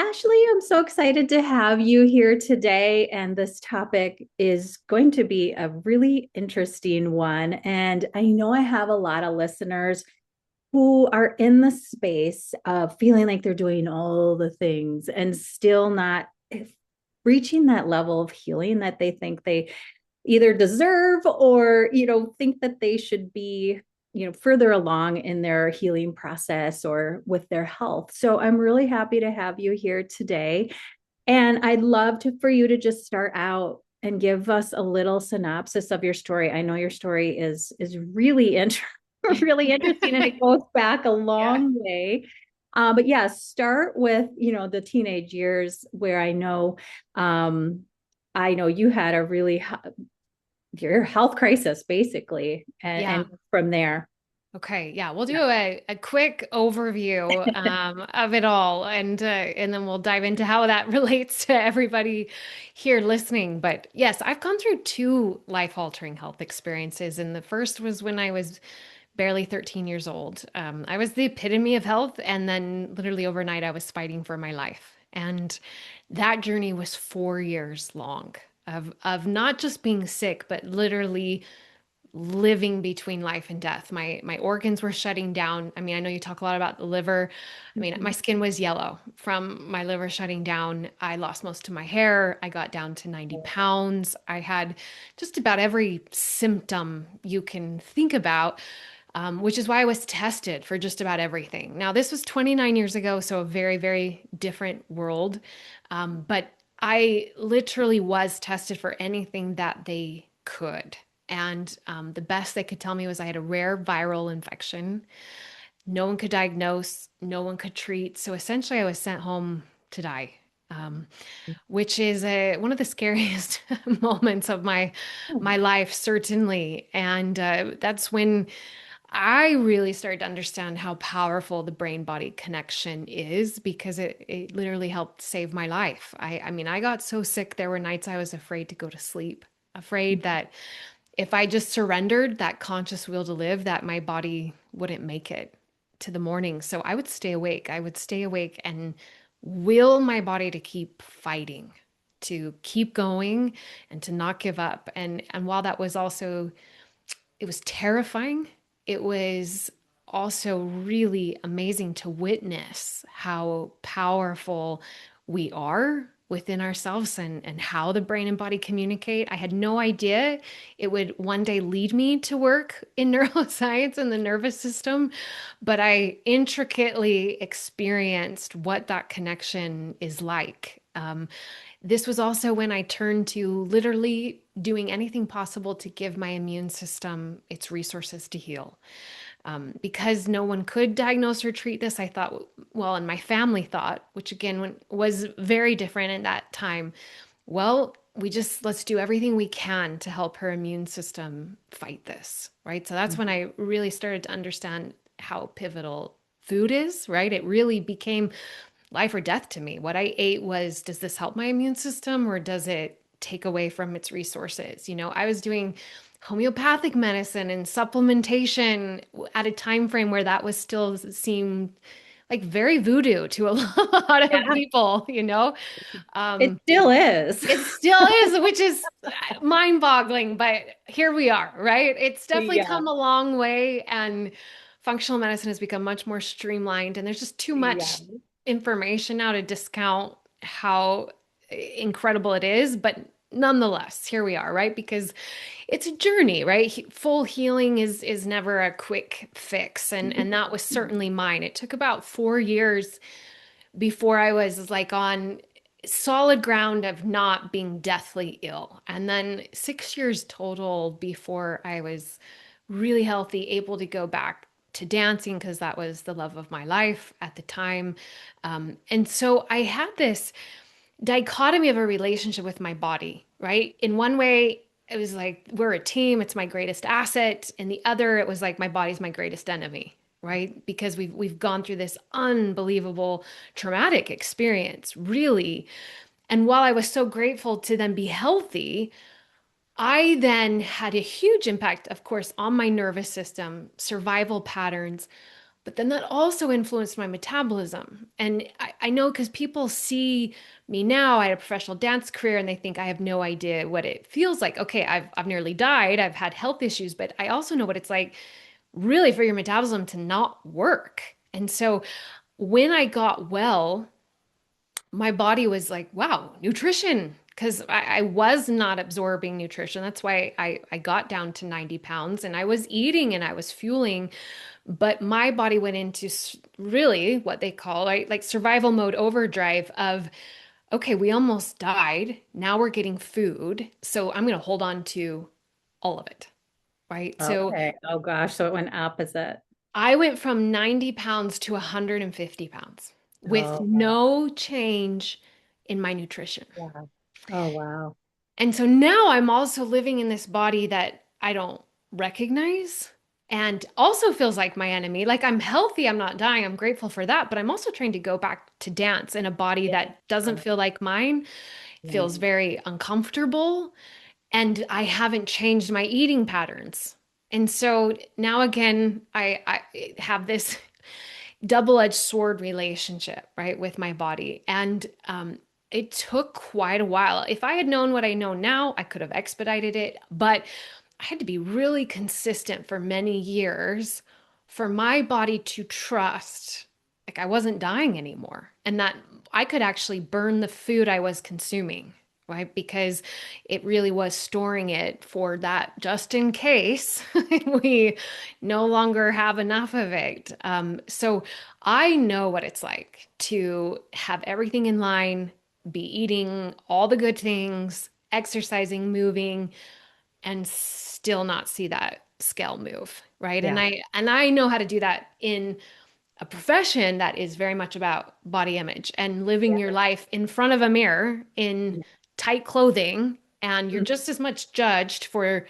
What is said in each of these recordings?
Ashley, I'm so excited to have you here today. And this topic is going to be a really interesting one. And I know I have a lot of listeners who are in the space of feeling like they're doing all the things and still not reaching that level of healing that they think they either deserve or think that they should be further along in their healing process or with their health. So I'm really happy to have you here today, and I'd love for you to just start out and give us a little synopsis of your story. I know your story is really really interesting, and it goes back a Yeah. long way. But yeah, start with the teenage years where um, I know you had a really your health crisis basically, and Yeah. from there. Okay. Yeah. We'll Yeah. do a quick overview of it all, and then we'll dive into how that relates to everybody here listening. But yes, I've gone through two life-altering health experiences, and the first was when I was barely 13 years old. I was the epitome of health, and then literally overnight, I was fighting for my life, and that journey was 4 years long of not just being sick, but literally living between life and death. My organs were shutting down. I mean, I know you talk a lot about the liver. I mean, my Mhm. skin was yellow from my liver shutting down. I lost most of my hair. I got down to 90 pounds. I had just about every symptom you can think about, which is why I was tested for just about everything. Now, this was 29 years ago, so a very, very different world. But I literally was tested for anything that they could. And the best they could tell me was I had a rare viral infection. No one could diagnose, no one could treat. So essentially, I was sent home to die, which is one of the scariest moments of my life, certainly. And that's when I really started to understand how powerful the brain body connection is because it literally helped save my life. I mean, I got so sick, there were nights I was afraid to go to sleep, afraid that if I just surrendered that conscious will to live, that my body wouldn't make it to the morning. So I would stay awake. I would stay awake and will my body to keep fighting, to keep going and to not give up. And while that was also, it was terrifying, it was also really amazing to witness how powerful we are within ourselves and how the brain and body communicate. I had no idea it would one day lead me to work in neuroscience and the nervous system, but I intricately experienced what that connection is like. This was also when I turned to literally doing anything possible to give my immune system its resources to heal. Because no one could diagnose or treat this, I thought, well, and my family thought, which again was very different in that time, well, let's do everything we can to help her immune system fight this, right? So that's when I really started to understand how pivotal food is, right? It really became life or death to me. What I ate was, does this help my immune system or does it take away from its resources? I was doing homeopathic medicine and supplementation at a time frame where that was still seemed like very voodoo to a lot of Yeah, people. it Um, still is. it still is, which is mind-boggling, but here we are, right? It's definitely Yeah, come a long way, and functional medicine has become much more streamlined, and there's just too yeah. much information now to discount how incredible it is, but nonetheless, here we are, right? Because it's a journey, right? Full healing is never a quick fix, and that was certainly mine. It took about 4 years before I was like on solid ground of not being deathly ill. And then 6 years total before I was really healthy, able to go back to dancing because that was the love of my life at the time. And so I had this dichotomy of a relationship with my body, right? In one way, it was like we're a team, it's my greatest asset. In the other, it was like my body's my greatest enemy, right? Because we've gone through this unbelievable traumatic experience, really. And while I was so grateful to then be healthy, I then had a huge impact, of course, on my nervous system, survival patterns, But then that also influenced my metabolism. And I know because people see me now, I had a professional dance career and they think I have no idea what it feels like. Okay, I've nearly died, I've had health issues, but I also know what it's like really for your metabolism to not work. And so when I got well, my body was like, wow, nutrition. Because I was not absorbing nutrition. That's why I got down to 90 pounds and I was eating and I was fueling, but my body went into really what they call like survival mode overdrive of, okay, we almost died. Now we're getting food. So I'm going to hold on to all of it. Right. So Okay. Oh gosh. So it went opposite. I went from 90 pounds to 150 pounds with Oh, wow. no change in my nutrition. Yeah. Oh, wow. And so now I'm also living in this body that I don't recognize and also feels like my enemy. Like I'm healthy, I'm not dying, I'm grateful for that, but I'm also trying to go back to dance in a body Yeah. that doesn't feel like mine, Yeah. feels very uncomfortable, and I haven't changed my eating patterns. And so now again, I have this double-edged sword relationship, right, with my body. And it took quite a while. If I had known what I know now, I could have expedited it, but I had to be really consistent for many years for my body to trust like I wasn't dying anymore and that I could actually burn the food I was consuming, right? Because it really was storing it for that just in case we no longer have enough of it. So I know what it's like to have everything in line, be eating all the good things, exercising, moving, and still not see that scale move, right? And Yeah. I know how to do that in a profession that is very much about body image and living your life in front of a mirror in Yeah. tight clothing, and you're Mhm. just as much judged for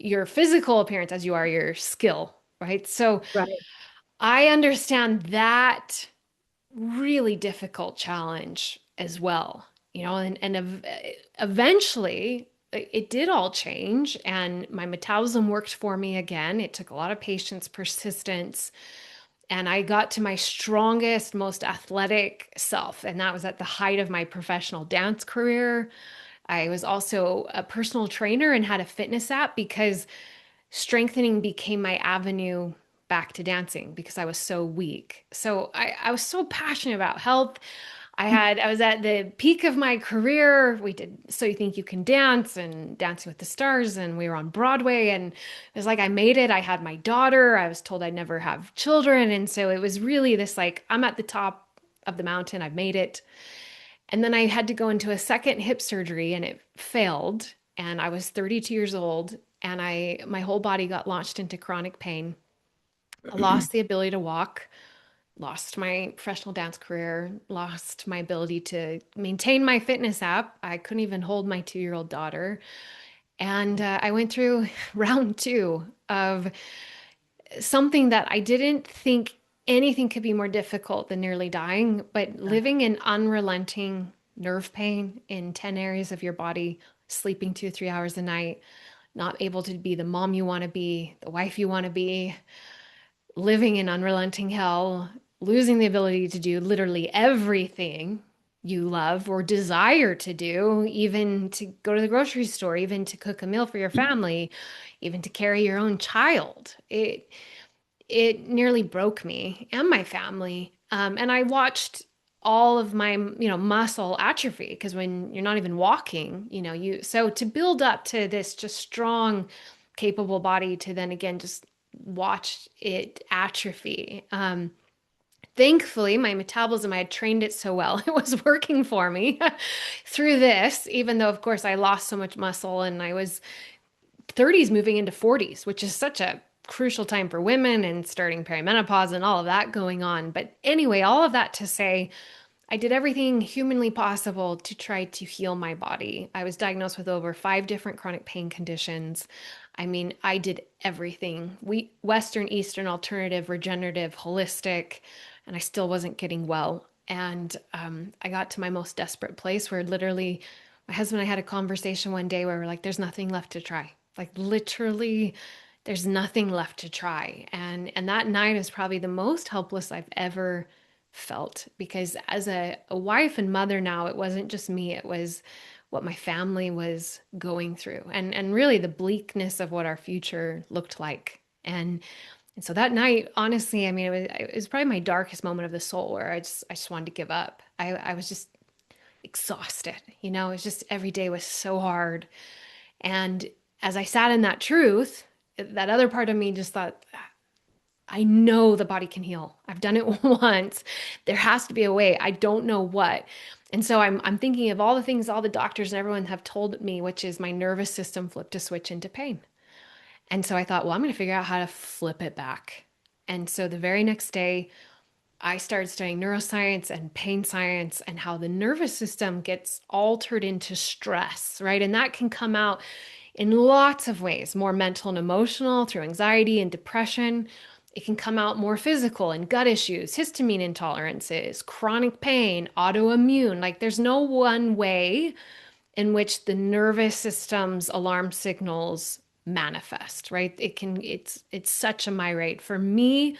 your physical appearance as you are your skill, right? So Right. I understand that really difficult challenge as well, and eventually it did all change and my metabolism worked for me again. It took a lot of patience, persistence, and I got to my strongest, most athletic self. And that was at the height of my professional dance career. I was also a personal trainer and had a fitness app because strengthening became my avenue back to dancing because I was so weak. So I was so passionate about health. I was at the peak of my career. We did So You Think You Can Dance and Dancing with the Stars, and we were on Broadway. And it was like I made it. I had my daughter. I was told I'd never have children. And so it was really this like, I'm at the top of the mountain. I've made it. And then I had to go into a second hip surgery and it failed. And I was 32 years old and my whole body got launched into chronic pain. I lost the ability to walk, lost my professional dance career, lost my ability to maintain my fitness app. I couldn't even hold my 2-year-old daughter. And I went through round two of something that I didn't think anything could be more difficult than nearly dying, but living in unrelenting nerve pain in 10 areas of your body, sleeping 2 or 3 hours a night, not able to be the mom you want to be, the wife you want to be, living in unrelenting hell, losing the ability to do literally everything you love or desire to do, even to go to the grocery store, even to cook a meal for your family, even to carry your own child. It nearly broke me and my family. And I watched all of my, muscle atrophy because when you're not even walking, so to build up to this just strong, capable body to then again just watch it atrophy. Thankfully, my metabolism, I had trained it so well, it was working for me through this, even though, of course, I lost so much muscle and I was 30s moving into 40s, which is such a crucial time for women and starting perimenopause and all of that going on. But anyway, all of that to say, I did everything humanly possible to try to heal my body. I was diagnosed with over 5 different chronic pain conditions. I mean, I did everything. Western, Eastern, alternative, regenerative, holistic, and I still wasn't getting well. And I got to my most desperate place where literally my husband and I had a conversation one day where we're like, there's nothing left to try. Like literally there's nothing left to try. And that night is probably the most helpless I've ever felt because as a wife and mother now, it wasn't just me, it was what my family was going through and really the bleakness of what our future looked like. And so that night, honestly, I mean, it was probably my darkest moment of the soul where I just wanted to give up. I was just exhausted, it was just every day was so hard. And as I sat in that truth, that other part of me just thought, I know the body can heal. I've done it once. There has to be a way. I don't know what. And so I'm thinking of all the things all the doctors and everyone have told me, which is my nervous system flipped a switch into pain. And so I thought, well, I'm going to figure out how to flip it back. And so the very next day, I started studying neuroscience and pain science and how the nervous system gets altered into stress, right? And that can come out in lots of ways, more mental and emotional through anxiety and depression. It can come out more physical and gut issues, histamine intolerances, chronic pain, autoimmune. Like there's no one way in which the nervous system's alarm signals manifest, right? It's such a myriad. For me,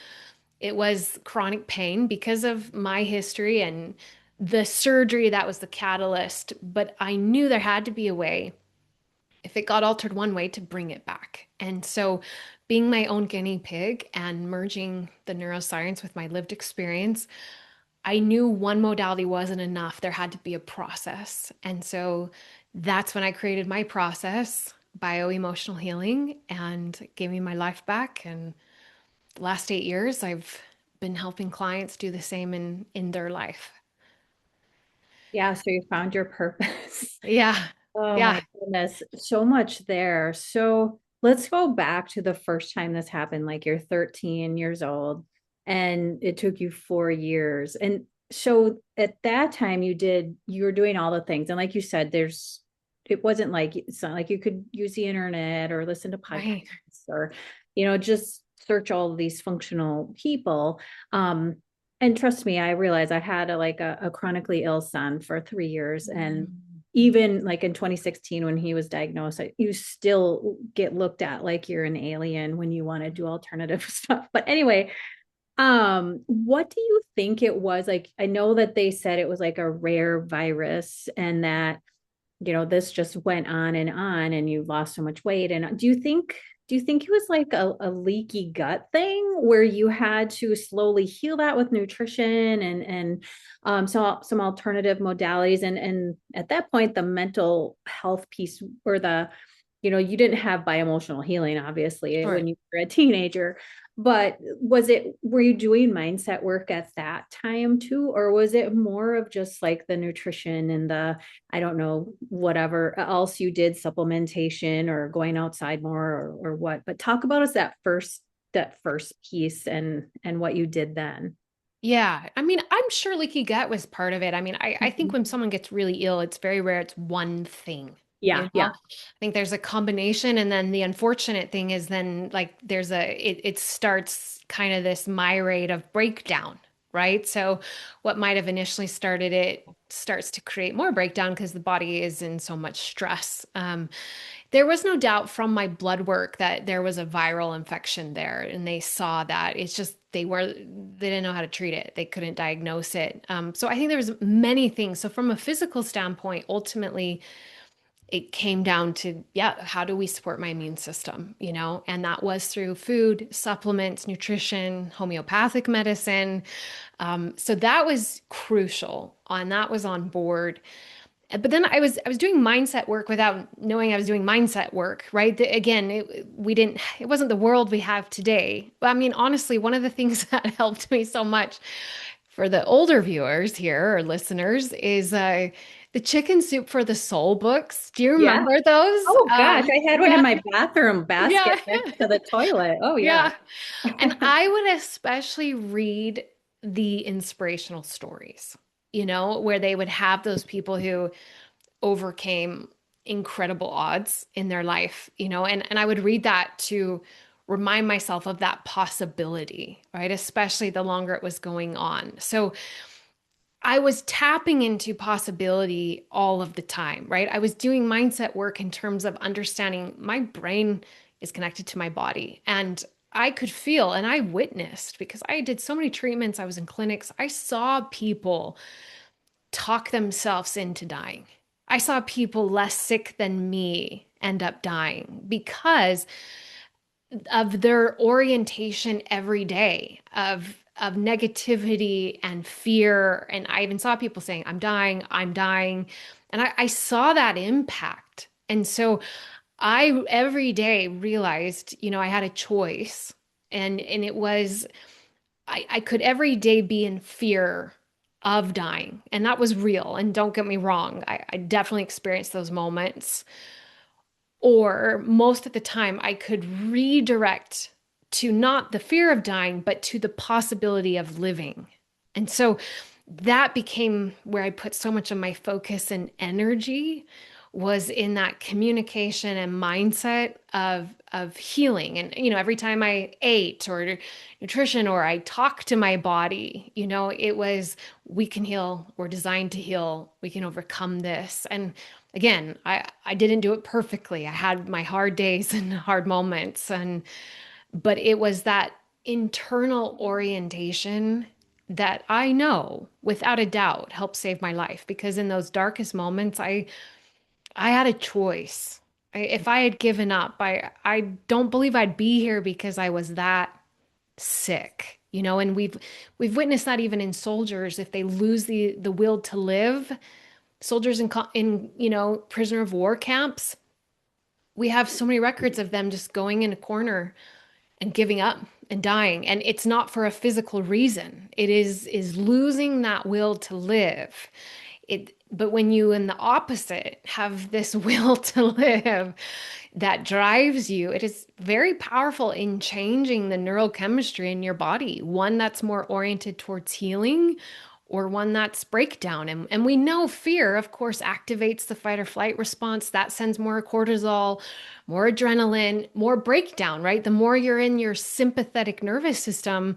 it was chronic pain because of my history and the surgery that was the catalyst, but I knew there had to be a way if it got altered one way to bring it back. And so being my own guinea pig and merging the neuroscience with my lived experience, I knew one modality wasn't enough. There had to be a process. And so that's when I created my process, bio-emotional healing, and gave me my life back. And the last 8 years, I've been helping clients do the same in their life. Yeah, so you found your purpose. Yeah. Oh Yeah. my goodness, so much there. So let's go back to the first time this happened, like you're 13 years old and it took you 4 years. And so at that time you were doing all the things. And like you said, it wasn't like, it's not like you could use the internet or listen to Right. podcasts or, just search all of these functional people. Um, and trust me, I realized I had a chronically ill son for 3 years. And Mm. even like in 2016 when he was diagnosed, you still get looked at like you're an alien when you want to do alternative stuff. But anyway, what do you think it was? Like, I know that they said it was like a rare virus and that this just went on and you lost so much weight. And do you think it was like a leaky gut thing where you had to slowly heal that with nutrition and some alternative modalities and at that point the mental health piece or you didn't have bioemotional healing obviously Sure. when you were a teenager, but were you doing mindset work at that time too, or was it more of just like the nutrition and the, I don't know, whatever else you did, supplementation or going outside more or what? But talk about us that first piece and what you did then. Yeah. I mean, I'm sure leaky gut was part of it. I mean, I think Mhm. when someone gets really ill, it's very rare it's one thing. Yeah, yeah. I think there's a combination, and then the unfortunate thing is then like it starts kind of this myriad of breakdown, right? So what might have initially started it starts to create more breakdown because the body is in so much stress. There was no doubt from my blood work that there was a viral infection there, and they saw that. It's just they didn't know how to treat it. They couldn't diagnose it. So I think there was many things. So from a physical standpoint, ultimately, it came down to, yeah, how do we support my immune system? And that was through food, supplements, nutrition, homeopathic medicine. So that was crucial, and that was on board. But then I was doing mindset work without knowing I was doing mindset work, right? Again, it wasn't the world we have today. But I mean, honestly, one of the things that helped me so much for the older viewers here or listeners is the Chicken Soup for the Soul books. Do you Yeah. remember those? Oh gosh, I had one in Yeah, my bathroom yeah, basket next to the toilet. Oh yeah. yeah. And I would especially read the inspirational stories, where they would have those people who overcame incredible odds in their life, and I would read that to remind myself of that possibility, right? Especially the longer it was going on. So I was tapping into possibility all of the time, right? I was doing mindset work in terms of understanding my brain is connected to my body. And I could feel and I witnessed because I did so many treatments, I was in clinics, I saw people talk themselves into dying. I saw people less sick than me end up dying because of their orientation every day of negativity and fear. And I even saw people saying, I'm dying, I'm dying. And I saw that impact. And so I every day realized, I had a choice. And it was I could every day be in fear of dying. And that was real. And don't get me wrong, I definitely experienced those moments. Or most of the time, I could redirect to not the fear of dying, but to the possibility of living. And so that became where I put so much of my focus and energy was in that communication and mindset of healing. And every time I ate or nutrition or I talked to my body, it was we can heal, we're designed to heal, we can overcome this. And again, I didn't do it perfectly. I had my hard days and hard moments, but it was that internal orientation that I know without a doubt helped save my life because in those darkest moments I had a choice. If I had given up, I don't believe I'd be here because I was that sick. And we've witnessed that even in soldiers if they lose the will to live, soldiers in prisoner of war camps, we have so many records of them just going in a corner and giving up and dying, and it's not for a physical reason. It is losing that will to live. But when you in the opposite have this will to live that drives you, it is very powerful in changing the neurochemistry in your body, one that's more oriented towards healing or one that's breakdown. And we know fear, of course, activates the fight or flight response. That sends more cortisol, more adrenaline, more breakdown, right? The more you're in your sympathetic nervous system,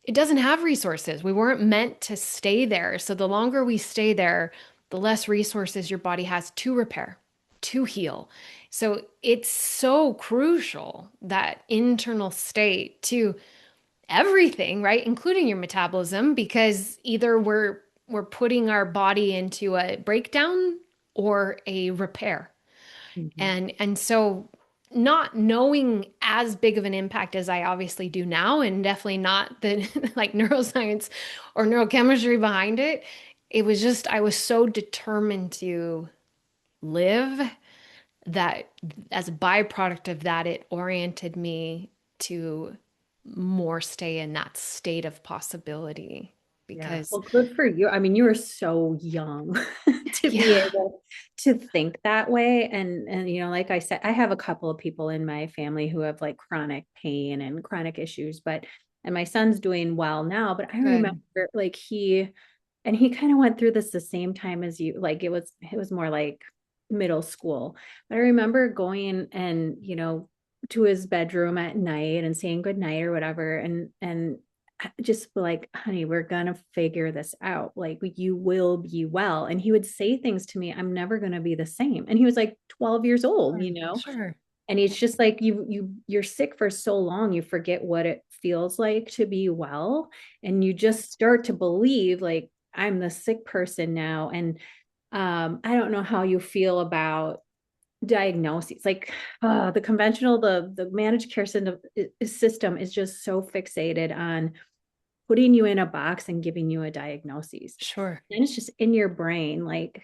it doesn't have resources. We weren't meant to stay there. So the longer we stay there, the less resources your body has to repair, to heal. So it's so crucial that internal state to everything, right? Including your metabolism, because either we're putting our body into a breakdown or a repair. Mhm. And so not knowing as big of an impact as I obviously do now, and definitely not the like neuroscience or neurochemistry behind it, it was just I was so determined to live that as a byproduct of that, it oriented me to more stay in that state of possibility Yeah. because Well, good for you. I mean, you were so young to be yeah, able to think that way. And like I said, I have a couple of people in my family who have like chronic pain and chronic issues, and my son's doing well now, but I remember good. like he kind of went through this the same time as you, like it was more like middle school. But I remember going and, to his bedroom at night and saying good night or whatever. And just like, honey, we're gonna figure this out. Like you will be well. And he would say things to me, I'm never gonna be the same. And he was like 12 years old, Sure. Sure. and it's just like you're sick for so long, you forget what it feels like to be well. And you just start to believe like I'm the sick person now. And I don't know how you feel about diagnoses like the conventional, the managed care system is just so fixated on putting you in a box and giving you a diagnosis. Sure. And it's just in your brain, like,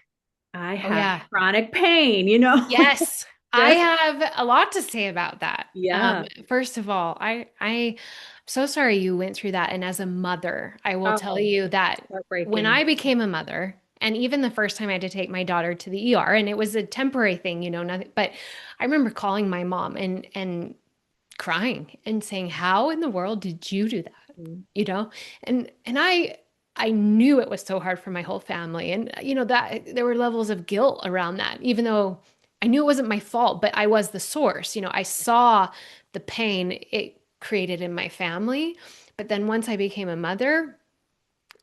I Oh have yeah. chronic pain. Yes, I Just, have a lot to say about that. yeah. First of all, I'm so sorry you went through that. And as a mother, I will tell Oh, you that when heartbreaking. I became a mother, and even the first time I had to take my daughter to the ER, and it was a temporary thing, nothing, but I remember calling my mom and crying and saying, "How in the world did you do that?" you know and I knew it was so hard for my whole family, and that there were levels of guilt around that, even though I knew it wasn't my fault, but I was the source. I saw the pain it created in my family. But then once I became a mother,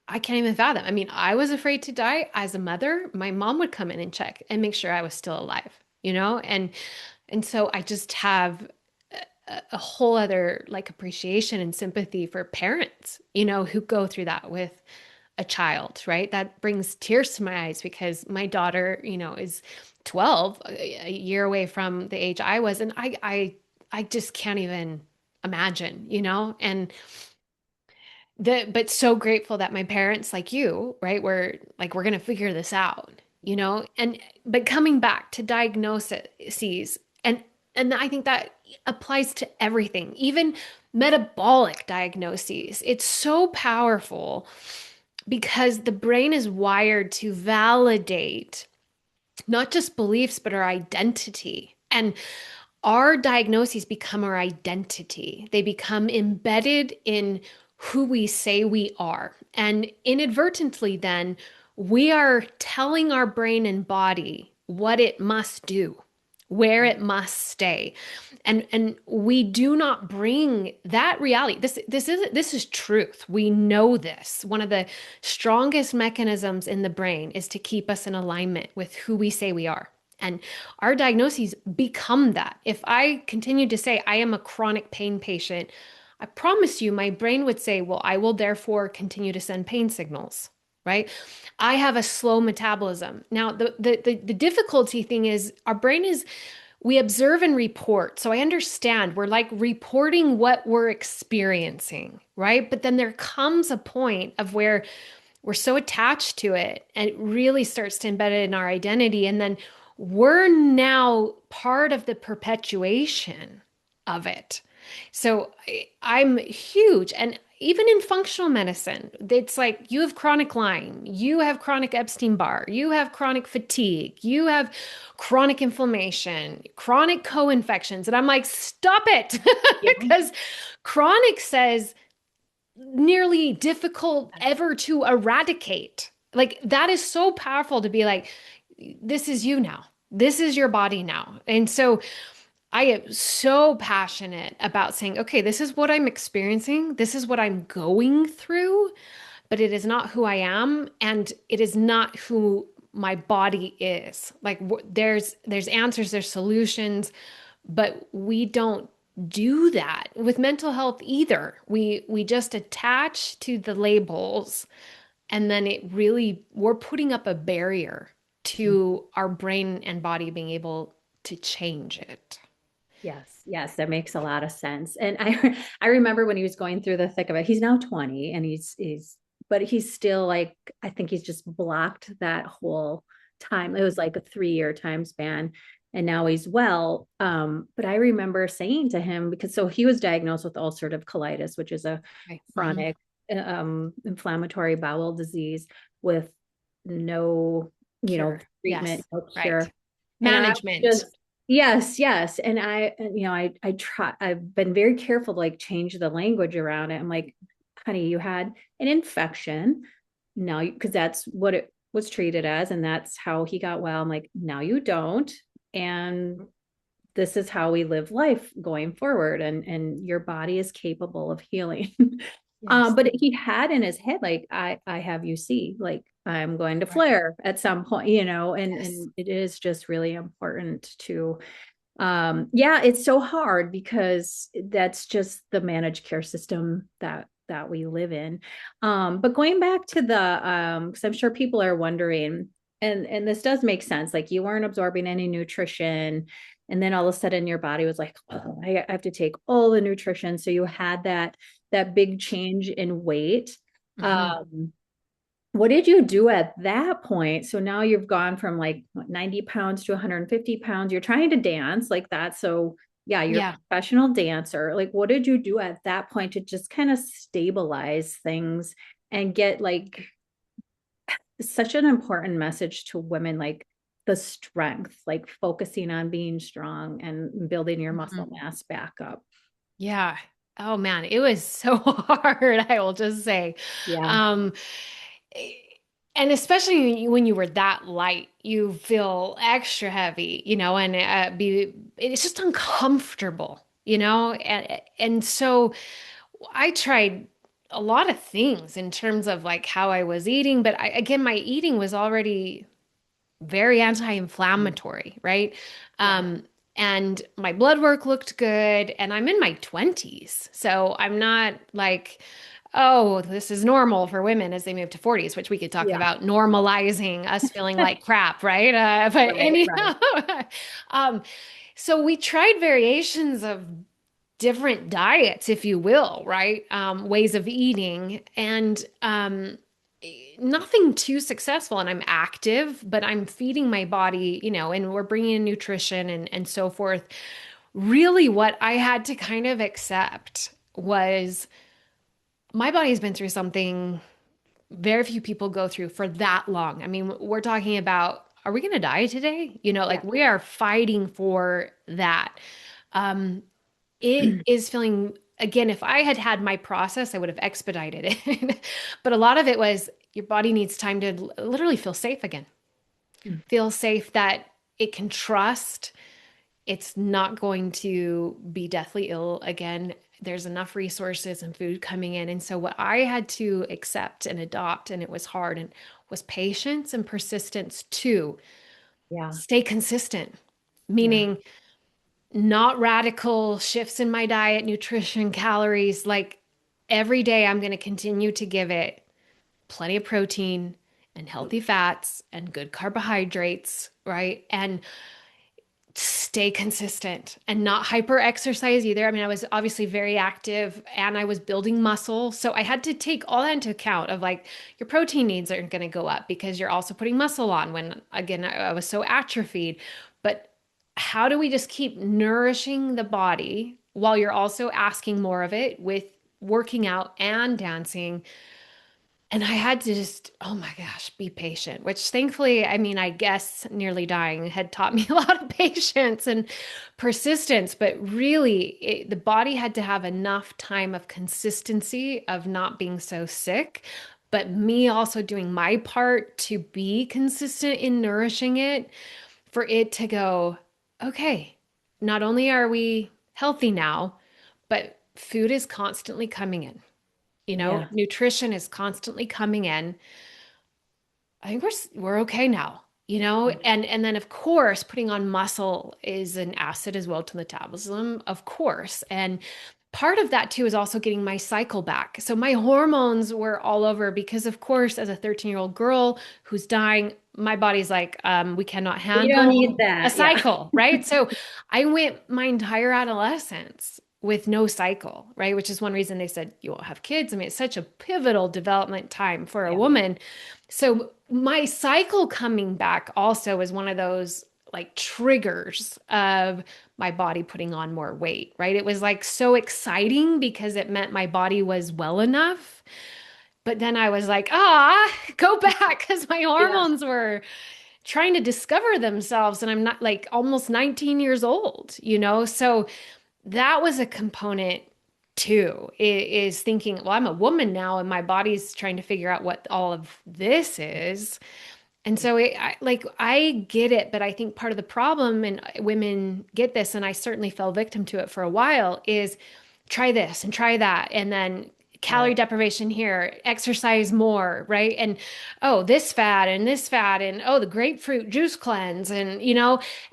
I can't even fathom. I mean, I was afraid to die as a mother. My mom would come in and check and make sure I was still alive. And so I just have a whole other like appreciation and sympathy for parents, who go through that with a child, right? That brings tears to my eyes because my daughter, is 12, a year away from the age I was, and I just can't even imagine, and but so grateful that my parents like you, right, were like, we're gonna figure this out, and but coming back to diagnoses and I think that applies to everything, even metabolic diagnoses. It's so powerful because the brain is wired to validate not just beliefs, but our identity. And our diagnoses become our identity. They become embedded in who we say we are. And inadvertently, then, we are telling our brain and body what it must do, where it must stay. And we do not bring that reality. This is truth. We know this. One of the strongest mechanisms in the brain is to keep us in alignment with who we say we are. And our diagnoses become that. If I continue to say I am a chronic pain patient, I promise you my brain would say, well, I will therefore continue to send pain signals, right? I have a slow metabolism. Now, the difficulty thing is our brain is we observe and report. So I understand we're like reporting what we're experiencing, right? But then there comes a point of where we're so attached to it and it really starts to embed it in our identity. And then we're now part of the perpetuation of it. So I'm huge. And even in functional medicine, it's like you have chronic Lyme, you have chronic Epstein-Barr, you have chronic fatigue, you have chronic inflammation, chronic co-infections. And I'm like, stop it. Yeah. Because chronic says nearly difficult ever to eradicate. Like that is so powerful to be like, this is you now. This is your body now. And so I am so passionate about saying, okay, this is what I'm experiencing. This is what I'm going through, but it is not who I am. And it is not who my body is. Like there's answers, there's solutions, but we don't do that with mental health either. We just attach to the labels and then we're putting up a barrier to our brain and body being able to change it. Yes, yes, that makes a lot of sense. And I remember when he was going through the thick of it. He's now 20 and he's but he's still like I think he's just blocked that whole time. It was like a 3-year time span and now he's well. But I remember saying to him because so he was diagnosed with ulcerative colitis, which is a Right. Hmm. chronic inflammatory bowel disease with no, Cure. treatment, Yes. no Right. cure. And I Management. just yes, yes. And I've been very careful to like change the language around it. I'm like, honey, you had an infection. Now, because that's what it was treated as, and that's how he got well. I'm like, now you don't. And this is how we live life going forward. And your body is capable of healing. Yes. But he had in his head, like, I have UC, like I'm going to Right. flare at some point, and Yes. it is just really important to yeah, it's so hard because that's just the managed care system that we live in. But going back to the because I'm sure people are wondering, and this does make sense, like you weren't absorbing any nutrition, and then all of a sudden your body was like, oh, I have to take all the nutrition. So you had that big change in weight. Hmm. Um, what did you do at that point? So now you've gone from like what, 90 pounds to 150 pounds. You're trying to dance like that. So yeah, you're a Yeah. professional dancer. Like, what did you do at that point to just kind of stabilize things and get like such an important message to women, like the strength, like focusing on being strong and building your muscle Mhm. mass back up? Yeah. Oh man, it was so hard, I will just say. Yeah. Um, eh, and especially when you were that light, you feel extra heavy, and it's just uncomfortable, and so I tried a lot of things in terms of like how I was eating, but again, my eating was already very anti-inflammatory, right? Yeah. Um, and my blood work looked good, and I'm in my 20s. So I'm not like, oh, this is normal for women as they move to 40s, which we could talk Yeah. about normalizing us feeling like crap, right? But Right, anyhow, right. um, so we tried variations of different diets, if you will, right? Ways of eating, and nothing too successful. And I'm active, but I'm feeding my body, and we're bringing in nutrition and so forth. Really, what I had to kind of accept was my body's been through something very few people go through for that long. I mean, we're talking about, are we going to die today? Like Yeah. we are fighting for that. Um, it is feeling, again, if I had had my process, I would have expedited it. But a lot of it was your body needs time to literally feel safe again, feel safe that it can trust it's not going to be deathly ill again. There's enough resources and food coming in. And so, what I had to accept and adopt, and it was hard, and was patience and persistence to Yeah. stay consistent, Yeah. meaning not radical shifts in my diet, nutrition, calories. Like every day, I'm going to continue to give it plenty of protein and healthy fats and good carbohydrates, right? And stay consistent and not hyper exercise either. I mean, I was obviously very active and I was building muscle. So I had to take all that into account of like your protein needs aren't going to go up because you're also putting muscle on when, again, I was so atrophied. But how do we just keep nourishing the body while you're also asking more of it with working out and dancing? And I had to just, oh my gosh, be patient, which thankfully, I mean, I guess nearly dying had taught me a lot of patience and persistence, but really, the body had to have enough time of consistency of not being so sick, but me also doing my part to be consistent in nourishing it for it to go, okay, not only are we healthy now, but food is constantly coming in. Yeah. Nutrition is constantly coming in. I think we're okay now, and then of course putting on muscle is an acid as well to metabolism, of course. And part of that too is also getting my cycle back. So my hormones were all over because of course as a 13-year-old girl who's dying, my body's like, we cannot We don't need handle a that. Yeah. cycle, right? So I went my entire adolescence with no cycle, right? Which is one reason they said you won't have kids. I mean, it's such a pivotal development time for a Yeah. woman. So my cycle coming back also is one of those like triggers of my body putting on more weight, right? It was like so exciting because it meant my body was well enough. But then I was like, go back because my Yeah. hormones were trying to discover themselves. And I'm not like almost 19 years old, So that was a component too, is thinking, well, I'm a woman now and my body's trying to figure out what all of this is. And so I get it, but I think part of the problem, and women get this, and I certainly fell victim to it for a while, is try this and try that. And then calorie Right. deprivation here, exercise more, right? And oh, this fat, and oh, the grapefruit juice cleanse, and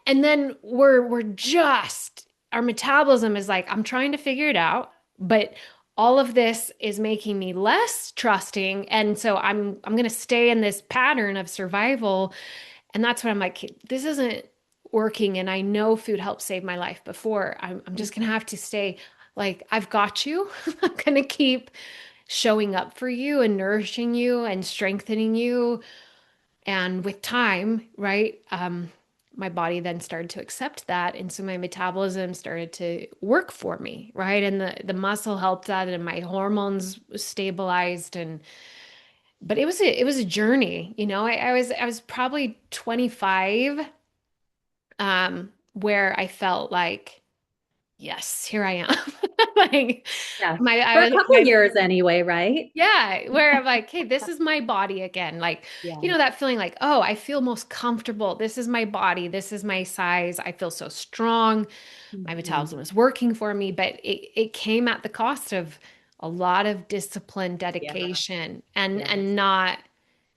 and then we're just our metabolism is like, I'm trying to figure it out, but all of this is making me less trusting, and so I'm going to stay in this pattern of survival. And that's what I'm like, this isn't working, and I know food helped save my life before. I'm just going to have to stay like, I've got you. I'm going to keep showing up for you and nourishing you and strengthening you. And with time, right, my body then started to accept that. And so my metabolism started to work for me, right? And the muscle helped that and my hormones stabilized. And but it was a journey, I was probably 25, where I felt like, yes, here I am. Like Yeah. my I For a was couple my years anyway, right? yeah, where I'm like, hey, this is my body again. Like, Yeah. that feeling like, oh, I feel most comfortable. This is my body. This is my size. I feel so strong. My Mhm. metabolism is working for me, but it came at the cost of a lot of discipline, Yeah. dedication, and Yeah. and not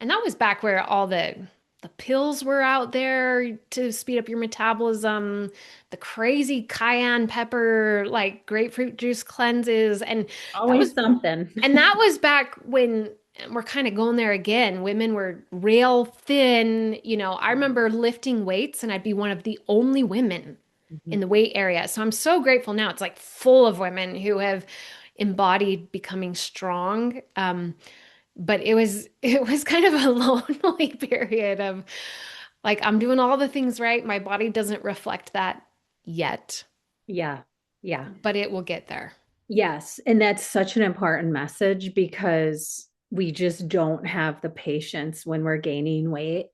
and that was back where all the the pills were out there to speed up your metabolism, the crazy cayenne pepper, like grapefruit juice cleanses. That Always was, something. and that was back when we're kind of going there again. Women were rail thin. I remember lifting weights and I'd be one of the only women in Mhm. the weight area. So I'm so grateful now. It's like full of women who have embodied becoming strong. But it was kind of a lonely period of like I'm doing all the things right. My body doesn't reflect that yet, Yeah. Yeah. but it will get there. Yes, and that's such an important message because we just don't have the patience when we're gaining weight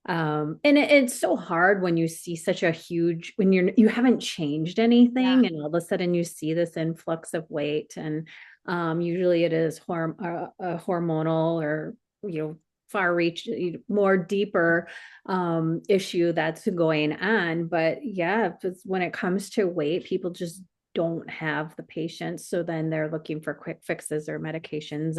it's so hard when you see such a huge when you haven't changed Yeah. anything and all of a sudden you see this influx of weight and usually it is a hormonal or far reach more deeper issue that's going on but yeah when it comes to weight people just don't have the patience so then they're looking for quick fixes or medications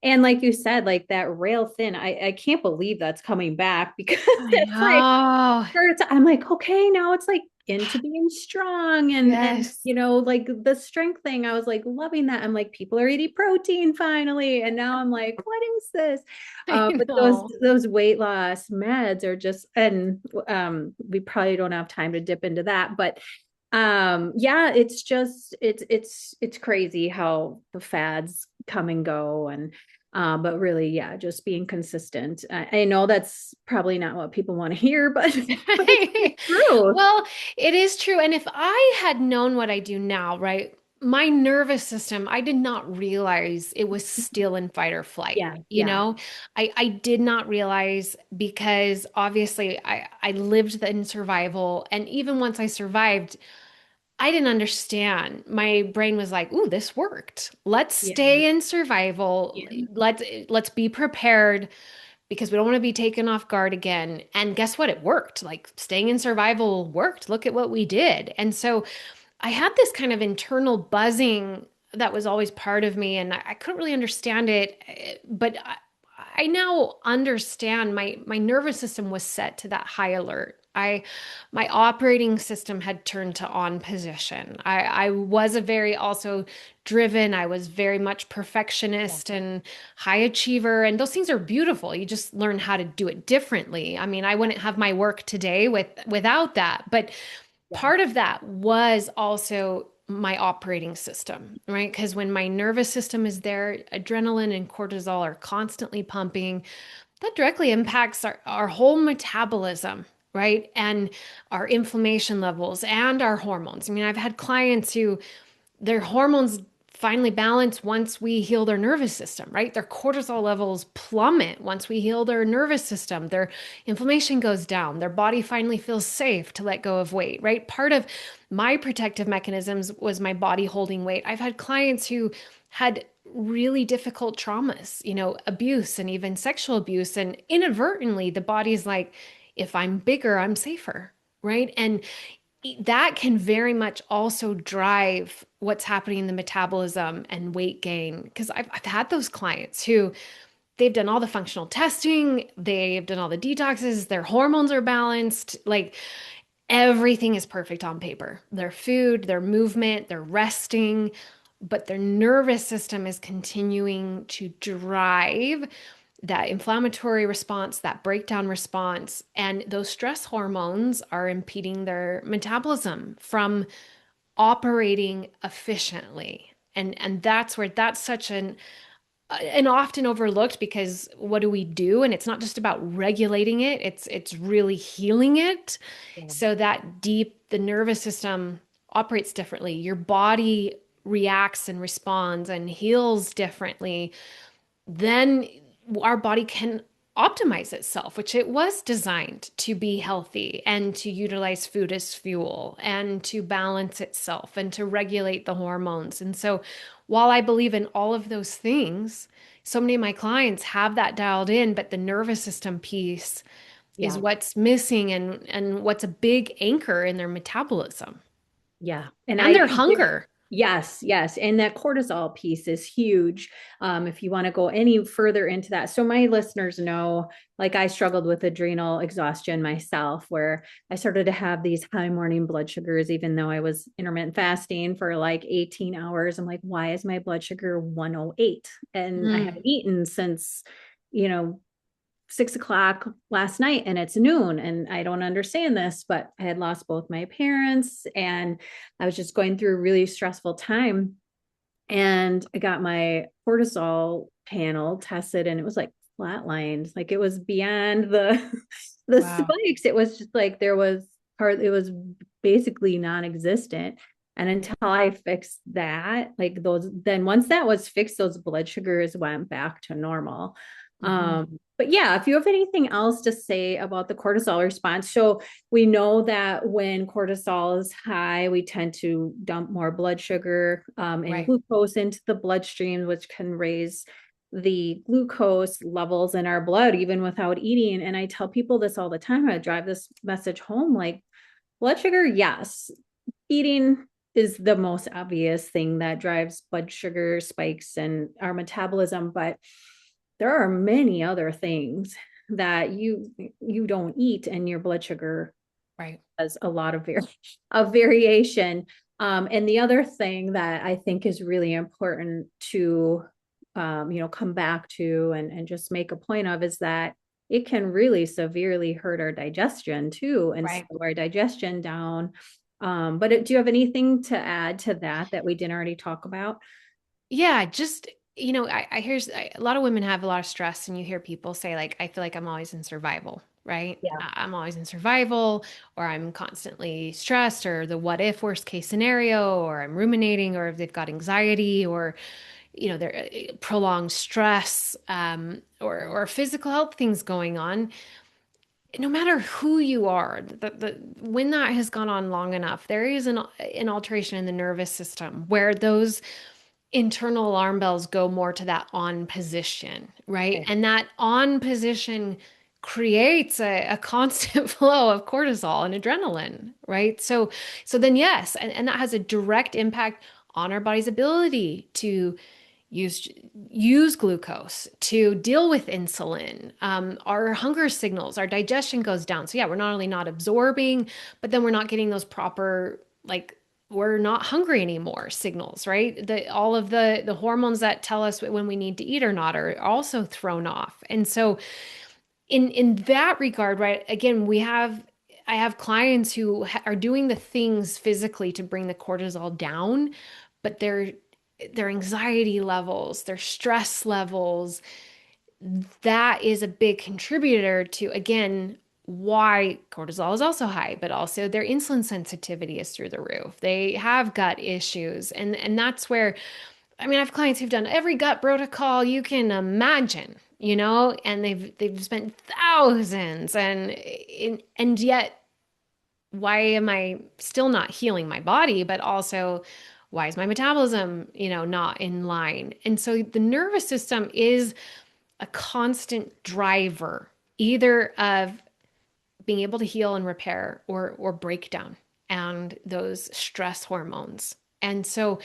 and like you said like that rail thin I can't believe that's coming back because I it's like know. I'm like okay now it's like into being strong and Yes. like the strength thing I was like loving that I'm like people are eating protein finally and now I'm like what is this I but know. those weight loss meds are just and we probably don't have time to dip into that but yeah it's just it's crazy how the fads come and go and but really yeah just being consistent I know that's probably not what people want to hear but but it's the truth. Well, it is true. And if I had known what I do now, right, my nervous system, I did not realize it was still in fight or flight. Yeah, yeah, I did not realize because obviously I lived in survival. And even once I survived, I didn't understand. My brain was like, "Ooh, this worked. Let's yeah, stay in survival. yeah, Let's be prepared because we don't want to be taken off guard again." And guess what? It worked. Like staying in survival worked. Look at what we did. And so I had this kind of internal buzzing that was always part of me, and I couldn't really understand it. But I now understand my nervous system was set to that high alert. My operating system had turned to on position. I was a very also driven. I was very much yeah, perfectionist and high achiever, and those things are beautiful. You just learn how to do it differently. I mean, I wouldn't have my work today without that, but yeah, part of that was also my operating system, right? Because when my nervous system is there, adrenaline and cortisol are constantly pumping. That directly impacts our whole metabolism, right? And our inflammation levels and our hormones. I mean, I've had clients who their hormones finally balance once we heal their nervous system, right? Their cortisol levels plummet once we heal their nervous system. Their inflammation goes down. Their body finally feels safe to let go of weight, right? Part of my protective mechanisms was my body holding weight. I've had clients who had really difficult traumas, abuse and even sexual abuse. And inadvertently, the body's like, if I'm bigger, I'm safer, right? And that can very much also drive what's happening in the metabolism and weight gain. Because I've had those clients who they've done all the functional testing, they've done all the detoxes, their hormones are balanced, like everything is perfect on paper. Their food, their movement, their resting, but their nervous system is continuing to drive that inflammatory response, that breakdown response, and those stress hormones are impeding their metabolism from operating efficiently. And that's such an often overlooked because what do we do? And it's not just about regulating it, it's really healing it yeah, so that the nervous system operates differently. Your body reacts and responds and heals differently, then our body can optimize itself, which it was designed to be healthy and to utilize food as fuel and to balance itself and to regulate the hormones. And so, while I believe in all of those things, so many of my clients have that dialed in, but the nervous system piece is yeah. what's missing and what's a big anchor in their metabolism Yeah. And and I their can give, hunger. Yes, yes. And that cortisol piece is huge. If you want to go any further into that. So, my listeners know, like, I struggled with adrenal exhaustion myself, where I started to have these high morning blood sugars, even though I was intermittent fasting for like 18 hours. I'm like, why is my blood sugar 108? And I Mm, haven't eaten since, you know, 6 o'clock last night and it's noon and I don't understand this, but I had lost both my parents and I was just going through a really stressful time. And I got my cortisol panel tested and it was like flatlined. Like it was beyond the the wow. spikes. It was just like there was it was basically non-existent. And until I fixed that, like those, then once that was fixed, those blood sugars went back to normal. Mhm. But yeah, if you have anything else to say about the cortisol response, so we know that when cortisol is high, we tend to dump more blood sugar and Right. glucose into the bloodstream, which can raise the glucose levels in our blood even without eating. And I tell people this all the time. I drive this message home like, blood sugar, yes. Eating is the most obvious thing that drives blood sugar spikes and our metabolism, but there are many other things that you don't eat and your blood sugar Right. has a lot of variation. And the other thing that I think is really important to come back to and just make a point of is that it can really severely hurt our digestion too and Right. slow our digestion down. But do you have anything to add to that we didn't already talk about? Yeah, just I hear a lot of women have a lot of stress, and you hear people say like, "I feel like I'm always in survival." Right? Yeah. I'm always in survival, or I'm constantly stressed, or the what if worst case scenario, or I'm ruminating, or if they've got anxiety, or they're prolonged stress, or physical health things going on. No matter who you are, when that has gone on long enough, there is an alteration in the nervous system where those internal alarm bells go more to that on position, right? Okay. And that on position creates a constant flow of cortisol and adrenaline, right? So then yes, and that has a direct impact on our body's ability to use use glucose to deal with insulin. Our hunger signals, our digestion goes down. So yeah, we're not only not absorbing, but then we're not getting those proper like we're not hungry anymore signals, right? All of the hormones that tell us when we need to eat or not are also thrown off. And so in that regard, right, again, I have clients who are doing the things physically to bring the cortisol down, but their anxiety levels, their stress levels, that is a big contributor to, again, why cortisol is also high, but also their insulin sensitivity is through the roof. They have gut issues. And that's where, I mean, I have clients who've done every gut protocol you can imagine, and they've spent thousands and yet why am I still not healing my body, but also why is my metabolism, not in line? And so the nervous system is a constant driver, either of being able to heal and repair or break down and those stress hormones. And so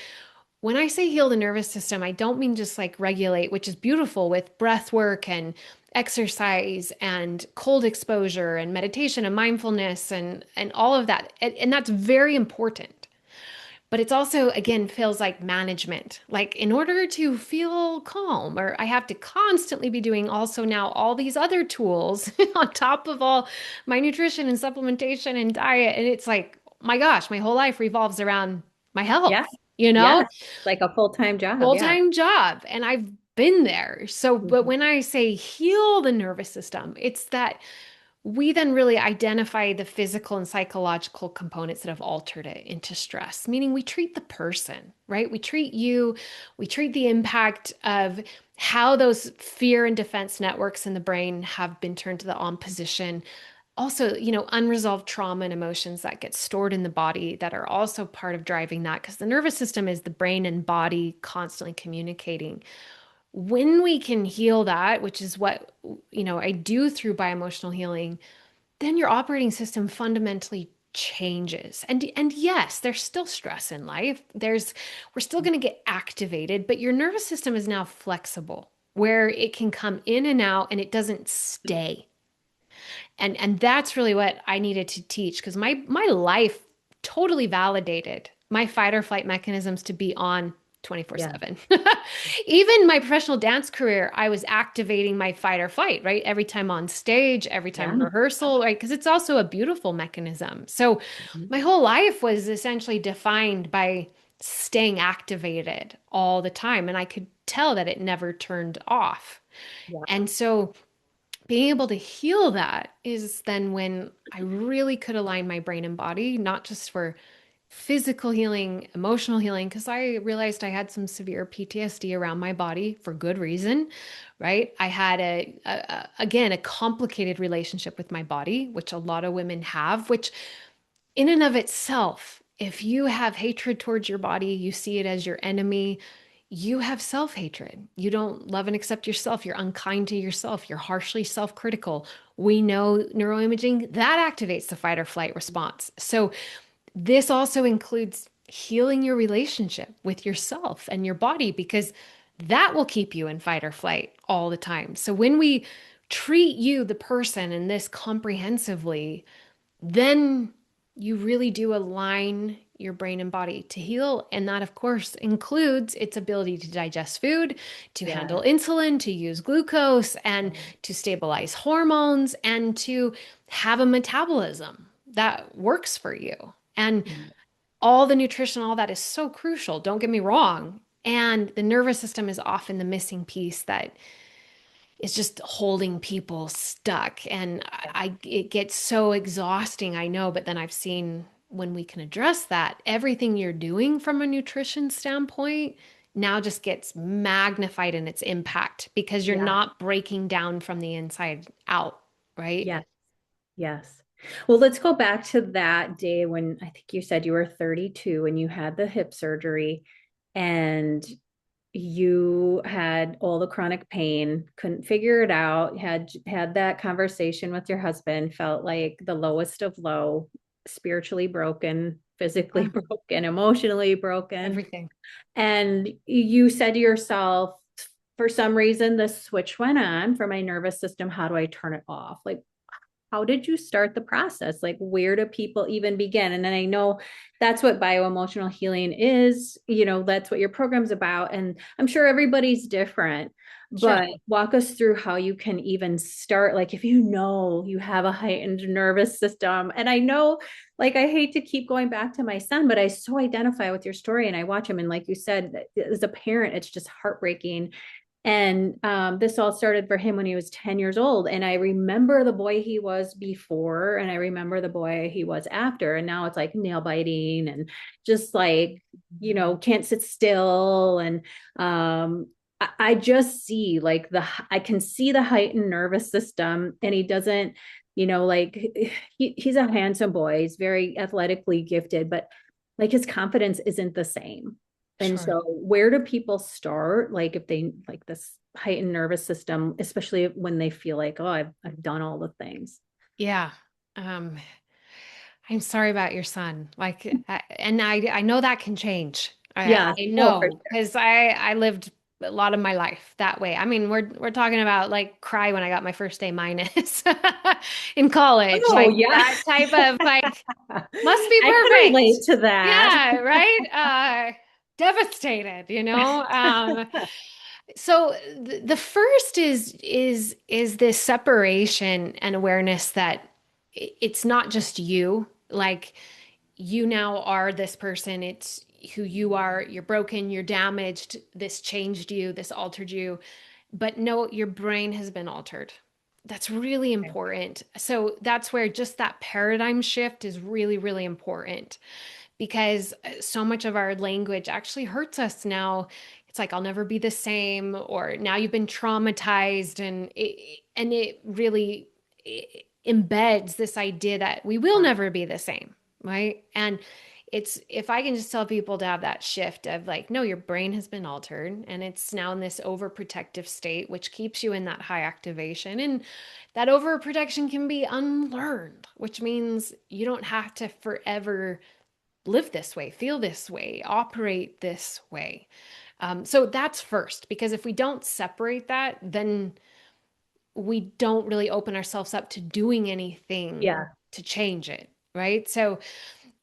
when I say heal the nervous system, I don't mean just like regulate, which is beautiful with breath work and exercise and cold exposure and meditation and mindfulness and all of that. And that's very important. But it's also, again, feels like management. Like, in order to feel calm, or I have to constantly be doing also now all these other tools on top of all my nutrition and supplementation and diet. And it's like, my gosh, my whole life revolves around my Yeah. health, Yes. Like a full-time job. Yeah. full-time job. And I've been there. So, but Mhm. when I say heal the nervous system, it's that we then really identify the physical and psychological components that have altered it into stress, meaning we treat the person, right? We treat you, we treat the impact of how those fear and defense networks in the brain have been turned to the on position. Also, unresolved trauma and emotions that get stored in the body that are also part of driving that because the nervous system is the brain and body constantly communicating. When we can heal that, which is what I do through bioemotional healing, then your operating system fundamentally changes. And yes, there's still stress in life. We're still going to get activated, but your nervous system is now flexible where it can come in and out and it doesn't stay. And that's really what I needed to teach because my life totally validated my fight or flight mechanisms to be on Yeah. 24/7. Even my professional dance career, I was activating my fight or flight, right? Every time on stage, every time Yeah. rehearsal, right? Because it's also a beautiful mechanism. So Mhm. my whole life was essentially defined by staying activated all the time. And I could tell that it never turned off. Yeah. And so being able to heal that is then when I really could align my brain and body, not just for physical healing, emotional healing, because I realized I had some severe PTSD around my body for good reason, right? I had again, a complicated relationship with my body, which a lot of women have, which in and of itself, if you have hatred towards your body, you see it as your enemy, you have self hatred. You don't love and accept yourself. You're unkind to yourself. You're harshly self critical. We know neuroimaging that activates the fight or flight response. So, this also includes healing your relationship with yourself and your body because that will keep you in fight or flight all the time. So, when we treat you, the person, in this comprehensively, then you really do align your brain and body to heal. And that, of course, includes its ability to digest food, to Yeah. handle insulin, to use glucose, and to stabilize hormones, and to have a metabolism that works for you. And Yeah. all the nutrition, all that is so crucial. Don't get me wrong. And the nervous system is often the missing piece that is just holding people stuck. And it gets so exhausting, I know, but then I've seen when we can address that, everything you're doing from a nutrition standpoint now just gets magnified in its impact because you're Yeah. not breaking down from the inside out, right? Yes. Yes. Well, let's go back to that day when I think you said you were 32 and you had the hip surgery and you had all the chronic pain, couldn't figure it out, had that conversation with your husband, felt like the lowest of low, spiritually broken, physically Yeah, broken, emotionally broken. everything. And you said to yourself, for some reason, the switch went on for my nervous system. How do I turn it off? Like, how did you start the process? Like, where do people even begin? And then I know that's what bioemotional healing is, that's what your program's about. And I'm sure everybody's different, Sure. but walk us through how you can even start. Like, if you know you have a heightened nervous system, and I know, like, I hate to keep going back to my son, but I so identify with your story and I watch him. And like you said, as a parent, it's just heartbreaking and this all started for him when he was 10 years old. And I remember the boy he was before, and I remember the boy he was after. And now it's like nail biting and just like, can't sit still. And I just see like I can see the heightened nervous system, and he doesn't, like he's a handsome boy. He's very athletically gifted, but like his confidence isn't the same. And Sure. so, where do people start? Like, if they like this heightened nervous system, especially when they feel like, oh, I've done all the things. Yeah. Um, I'm sorry about your son. And I know that can change. Yeah. I Oh, for know because I lived a lot of my life that way. I mean, we're talking about like cry when I got my first A minus in college, oh, like yeah. that type of like must be I can relate perfect. to that. Yeah, right. Devastated, you know. So the first is this separation and awareness that it's not just you. Like you now are this person. It's who you are. You're broken. You're damaged. This changed you. This altered you. But no, your brain has been altered. That's really important. So that's where just that paradigm shift is really, really important because so much of our language actually hurts us now. It's like I'll never be the same, or now you've been traumatized, and it really embeds this idea that we will never be the same, right? And It's if I can just tell people to have that shift of like, no, your brain has been altered and it's now in this overprotective state, which keeps you in that high activation. And that overprotection can be unlearned, which means you don't have to forever live this way, feel this way, operate this way. So that's first, because if we don't separate that, then we don't really open ourselves up to doing anything Yeah. to change it, right? So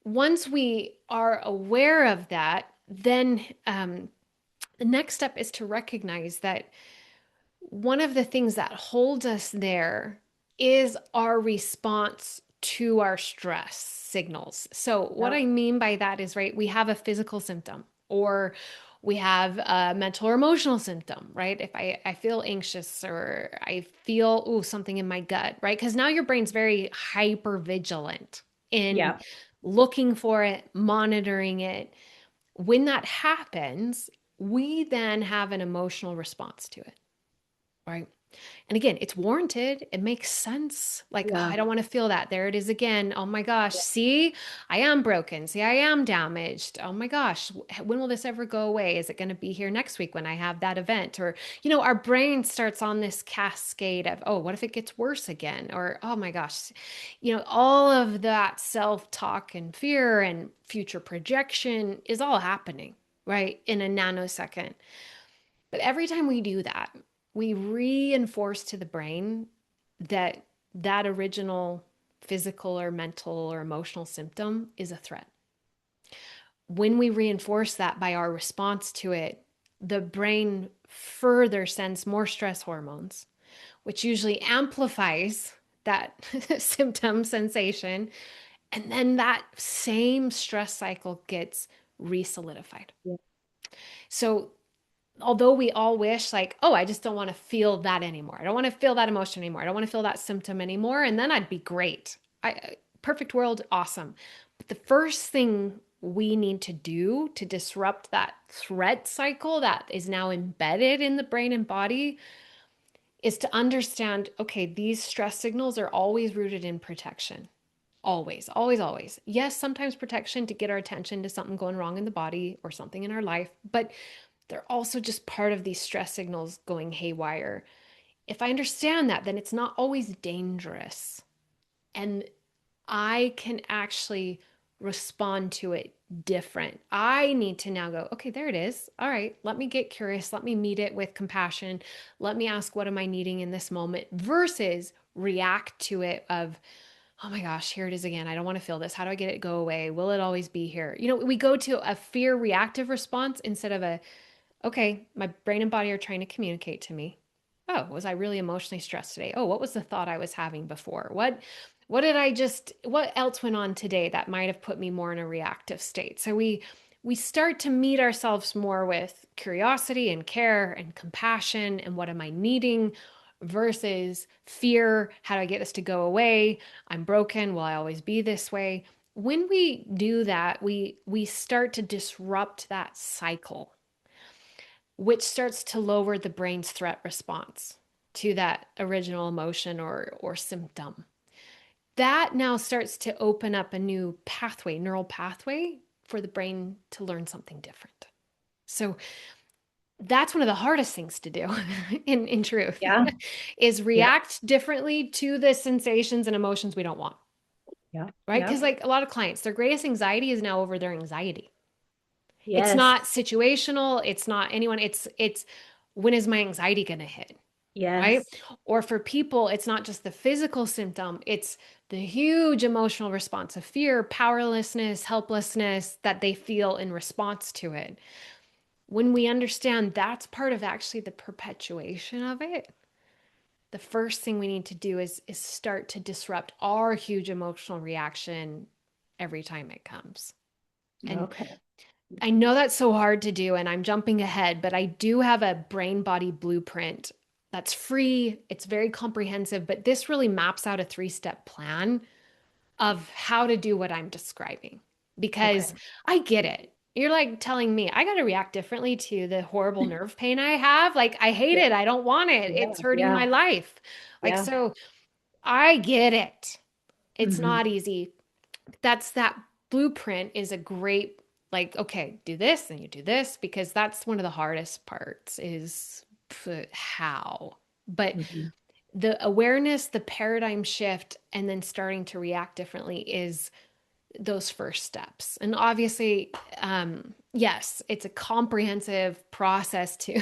once we are aware of that, then the next step is to recognize that one of the things that holds us there is our response to our stress signals. So, what Yeah. I mean by that is, right, we have a physical symptom or we have a mental or emotional symptom, right? If I feel anxious or I feel, ooh, something in my gut, right? Because now your brain's very hyper vigilant in Yeah. looking for it, monitoring it. When that happens, we then have an emotional response to it, right? And again, it's warranted. It makes sense. Like, oh, Yeah. I don't want to feel that. There it is again. Oh my gosh. See, I am broken. See, I am damaged. Oh my gosh. When will this ever go away? Is it going to be here next week when I have that event? Or, our brain starts on this cascade of, oh, what if it gets worse again? Or, oh my gosh. All of that self talk and fear and future projection is all happening, right? In a nanosecond. But every time we do that, we reinforce to the brain that that original physical or mental or emotional symptom is a threat. When we reinforce that by our response to it, the brain further sends more stress hormones, which usually amplifies that symptom sensation. And then that same stress cycle gets re solidified. Yeah. So although we all wish like, oh, I just don't want to feel that anymore. I don't want to feel that emotion anymore. I don't want to feel that symptom anymore. And then I'd be great. Perfect world, awesome. But the first thing we need to do to disrupt that threat cycle that is now embedded in the brain and body is to understand, okay, these stress signals are always rooted in protection. Always, always, always. Yes, sometimes protection to get our attention to something going wrong in the body or something in our life, but they're also just part of these stress signals going haywire. If I understand that, then it's not always dangerous. And I can actually respond to it different. I need to now go, okay, there it is. All right, let me get curious. Let me meet it with compassion. Let me ask, what am I needing in this moment versus react to it of, oh my gosh, here it is again. I don't want to feel this. How do I get it to go away? Will it always be here? We go to a fear reactive response instead of a, okay, my brain and body are trying to communicate to me. Oh, was I really emotionally stressed today? Oh, what was the thought I was having before? What else went on today that might have put me more in a reactive state? So we start to meet ourselves more with curiosity and care and compassion and what am I needing versus fear, how do I get this to go away? I'm broken, will I always be this way? When we do that, we start to disrupt that cycle, which starts to lower the brain's threat response to that original emotion or symptom. That now starts to open up a new pathway, neural pathway for the brain to learn something different. So that's one of the hardest things to do in truth Yeah. is Yeah. react differently to the sensations and emotions we don't want, Yeah. right? Yeah. Because like a lot of clients, their greatest anxiety is now over their anxiety. It's Yes. not situational, it's not anyone, it's when is my anxiety going to hit? Right? Yes. Or for people, it's not just the physical symptom, it's the huge emotional response of fear, powerlessness, helplessness that they feel in response to it. When we understand that's part of actually the perpetuation of it, the first thing we need to do is start to disrupt our huge emotional reaction every time it comes. And Okay. I know that's so hard to do, and I'm jumping ahead, but I do have a brain body blueprint that's free. It's very comprehensive, but this really maps out a 3-step plan of how to do what I'm describing because Okay. I get it. You're like telling me I got to react differently to the horrible nerve pain I have. Like, I hate Yeah. it. I don't want it. Yeah. It's hurting Yeah. my life. Like, Yeah. so I get it. It's Hmm. not easy. That's that blueprint is a great, like, okay, do this and you do this, because that's one of the hardest parts is how. But Mhm. the awareness, the paradigm shift, and then starting to react differently is those first steps. And obviously, yes, it's a comprehensive process to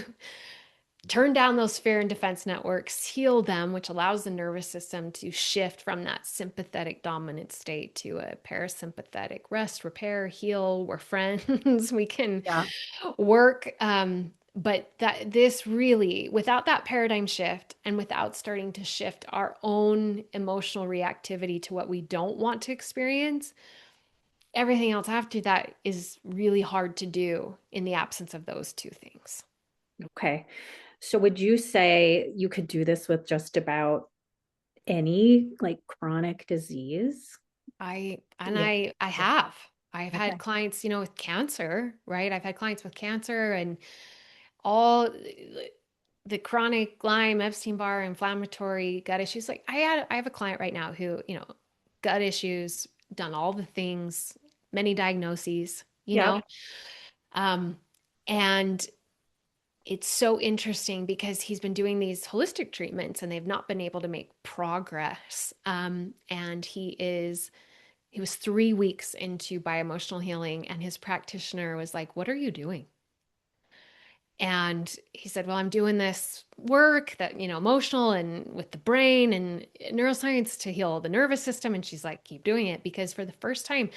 turn down those fear and defense networks, heal them, which allows the nervous system to shift from that sympathetic dominant state to a parasympathetic rest, repair, heal. We're friends. We can Yeah. work. But that this really, without that paradigm shift and without starting to shift our own emotional reactivity to what we don't want to experience, everything else after that is really hard to do in the absence of those two things. Okay. So would you say you could do this with just about any like chronic disease? Yeah. I have. I've had Okay. clients, with cancer, right? I've had clients with cancer and all the chronic Lyme, Epstein-Barr, inflammatory gut issues. Like I have a client right now who, gut issues, done all the things, many diagnoses, Yep. Um, and it's so interesting because he's been doing these holistic treatments and they've not been able to make progress. And he was 3 weeks into bioemotional healing, and his practitioner was like, "What are you doing?" And he said, "Well, I'm doing this work that, emotional and with the brain and neuroscience to heal the nervous system." And she's like, "Keep doing it," because for the first time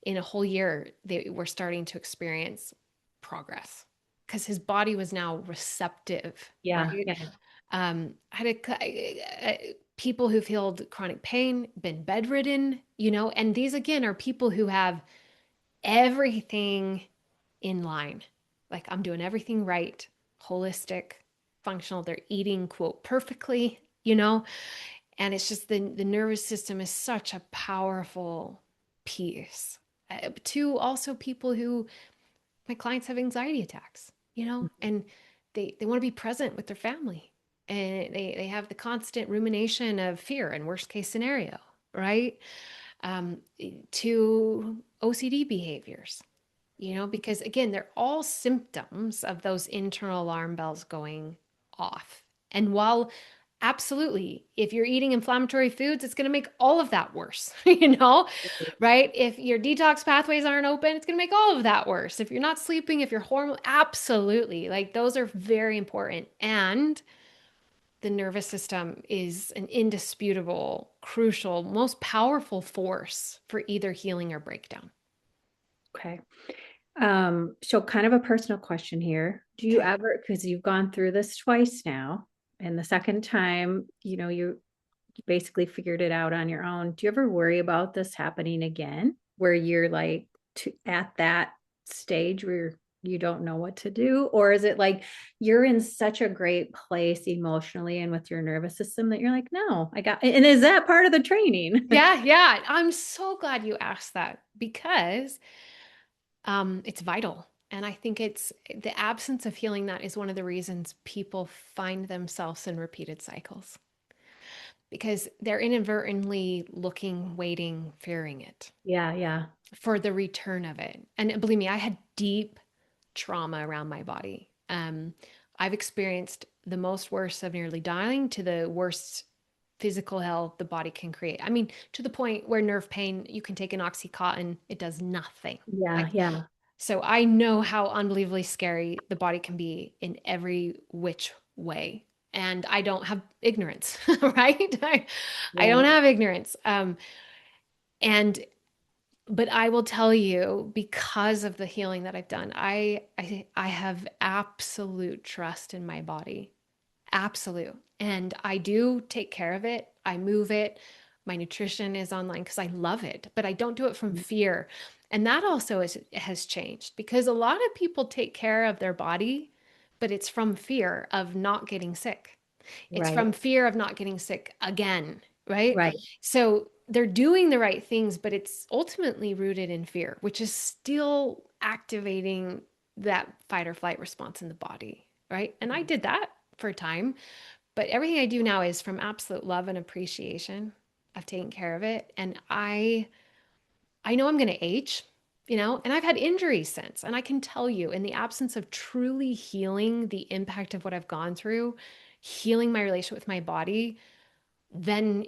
in a whole year, they were starting to experience progress because his body was now receptive, Yeah. right? Yeah. I had people who've healed chronic pain, been bedridden, and these again are people who have everything in line. Like, I'm doing everything right, holistic, functional. They're eating, quote, perfectly, and it's just the nervous system is such a powerful piece. To also people who, my clients have anxiety attacks, and they want to be present with their family. And they have the constant rumination of fear and worst case scenario, right? Um, to OCD behaviors, because again, they're all symptoms of those internal alarm bells going off. And while absolutely, if you're eating inflammatory foods, it's going to make all of that worse, right? If your detox pathways aren't open, it's going to make all of that worse. If you're not sleeping, if your hormone, absolutely. Like those are very important. And the nervous system is an indisputable, crucial, most powerful force for either healing or breakdown. Okay. So kind of a personal question here. Do you Okay. ever, because you've gone through this twice now, and the second time, you basically figured it out on your own. Do you ever worry about this happening again, where you're like at that stage where you don't know what to do? Or is it like you're in such a great place emotionally and with your nervous system that you're like, no, I got, and is that part of the training? Yeah, yeah. I'm so glad you asked that because it's vital. And I think it's the absence of healing that is one of the reasons people find themselves in repeated cycles because they're inadvertently looking, waiting, fearing it Yeah, yeah, for the return of it. And believe me, I had deep trauma around my body. I've experienced the most worst of nearly dying to the worst physical health the body can create. I mean, to the point where nerve pain, you can take an Oxycontin, it does nothing. yeah, Like, yeah, so I know how unbelievably scary the body can be in every which way. And I don't have ignorance, right? I don't right. have ignorance. And but I will tell you, because of the healing that I've done, I have absolute trust in my body. Absolute. And I do take care of it. I move it. My nutrition is online because I love it, but I don't do it from fear. And that also has changed because a lot of people take care of their body, but it's from fear of not getting sick. It's Right, from fear of not getting sick again, right? right. So they're doing the right things, but it's ultimately rooted in fear, which is still activating that fight or flight response in the body, right? And I did that for a time, but everything I do now is from absolute love and appreciation of taking care of it. And I know I'm going to age, and I've had injuries since. And I can tell you, in the absence of truly healing the impact of what I've gone through, healing my relationship with my body, then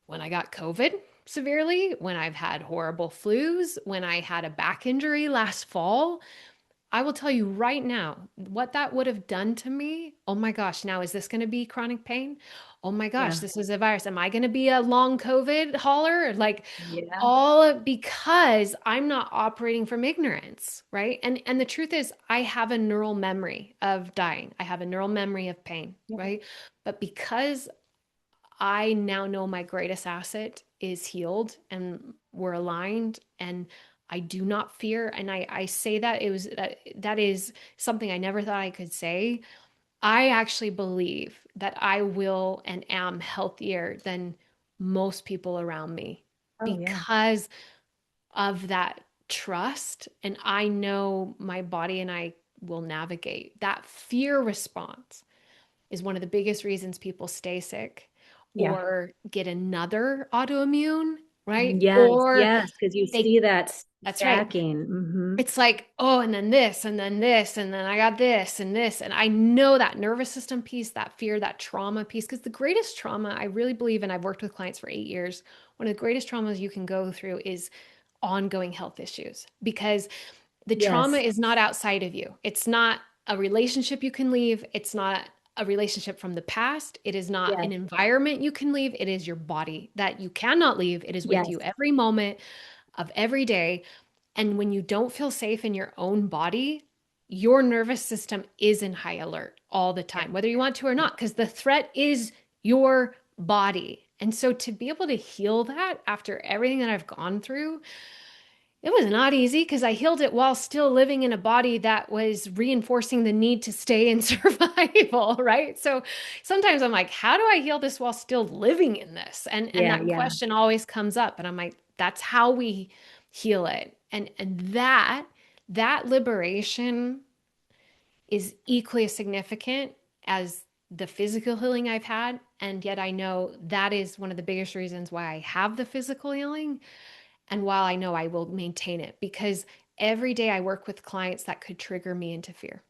when I got COVID severely, when I've had horrible flus, when I had a back injury last fall, I will tell you right now what that would have done to me. Oh my gosh, now is this going to be chronic pain? Oh my gosh, Yeah. this is a virus. Am I going to be a long COVID hauler? Like Yeah. because I'm not operating from ignorance, right? And the truth is I have a neural memory of dying. I have a neural memory of pain, Yeah. right? But because I now know my greatest asset is healed and we're aligned and I do not fear. And I say that that is something I never thought I could say. I actually believe that I will and am healthier than most people around me Oh, yeah. because of that trust. And I know my body and I will navigate that fear response is one of the biggest reasons people stay sick Yeah. or get another autoimmune, right? Yes. Or Yes. Because you they, see that that's right. stacking. Hmm. It's like, oh, and then this, and then this, and then I got this and this. And I know that nervous system piece, that fear, that trauma piece, because the greatest trauma, I really believe, and I've worked with clients for 8 years, one of the greatest traumas you can go through is ongoing health issues because the trauma Yes. is not outside of you. It's not a relationship you can leave. It's not a relationship from the past. It is not Yes. an environment you can leave. It is your body that you cannot leave. It is with Yes. you every moment of every day. And when you don't feel safe in your own body, your nervous system is in high alert all the Yeah. time, whether you want to or not, because the threat is your body. And so to be able to heal that after everything that I've gone through, it was not easy because I healed it while still living in a body that was reinforcing the need to stay in survival, right? So sometimes I'm like, how do I heal this while still living in this? And Yeah. that Yeah. question always comes up and I'm like, that's how we heal it. And that liberation is equally as significant as the physical healing I've had. And yet I know that is one of the biggest reasons why I have the physical healing and while I know I will maintain it, because every day I work with clients that could trigger me into fear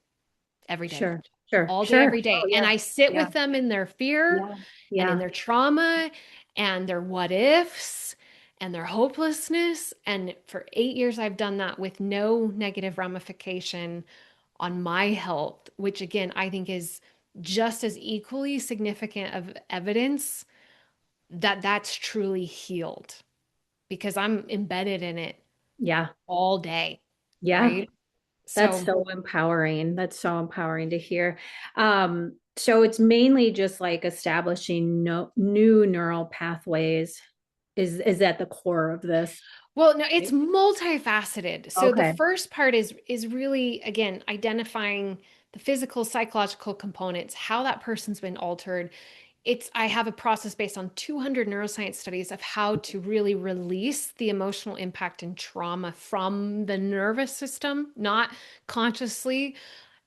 every day, Sure. Sure. all day, Sure. every Oh, day. And yeah. I sit Yeah. with them in their fear Yeah. and in Yeah. their trauma and their what ifs and their hopelessness. And for 8 years, I've done that with no negative ramification on my health, which again, I think is just as equally significant of evidence that that's truly healed because I'm embedded in it Yeah. all day, Yeah. right? That's So, so empowering. That's so empowering to hear. So it's mainly just like establishing new neural pathways is at the core of this. well, no, it's Right? multifaceted. So the Okay. first part is really again identifying the physical, psychological components, how that person's been altered. It's I have a process based on 200 neuroscience studies of how to really release the emotional impact and trauma from the nervous system, not consciously,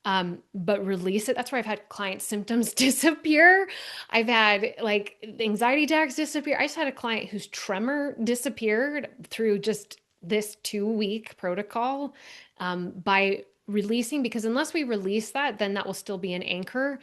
but release it. That's where I've had client symptoms disappear. I've had like anxiety attacks disappear. I just had a client whose tremor disappeared through just this 2 week protocol by releasing, because unless we release that, then that will still be an anchor.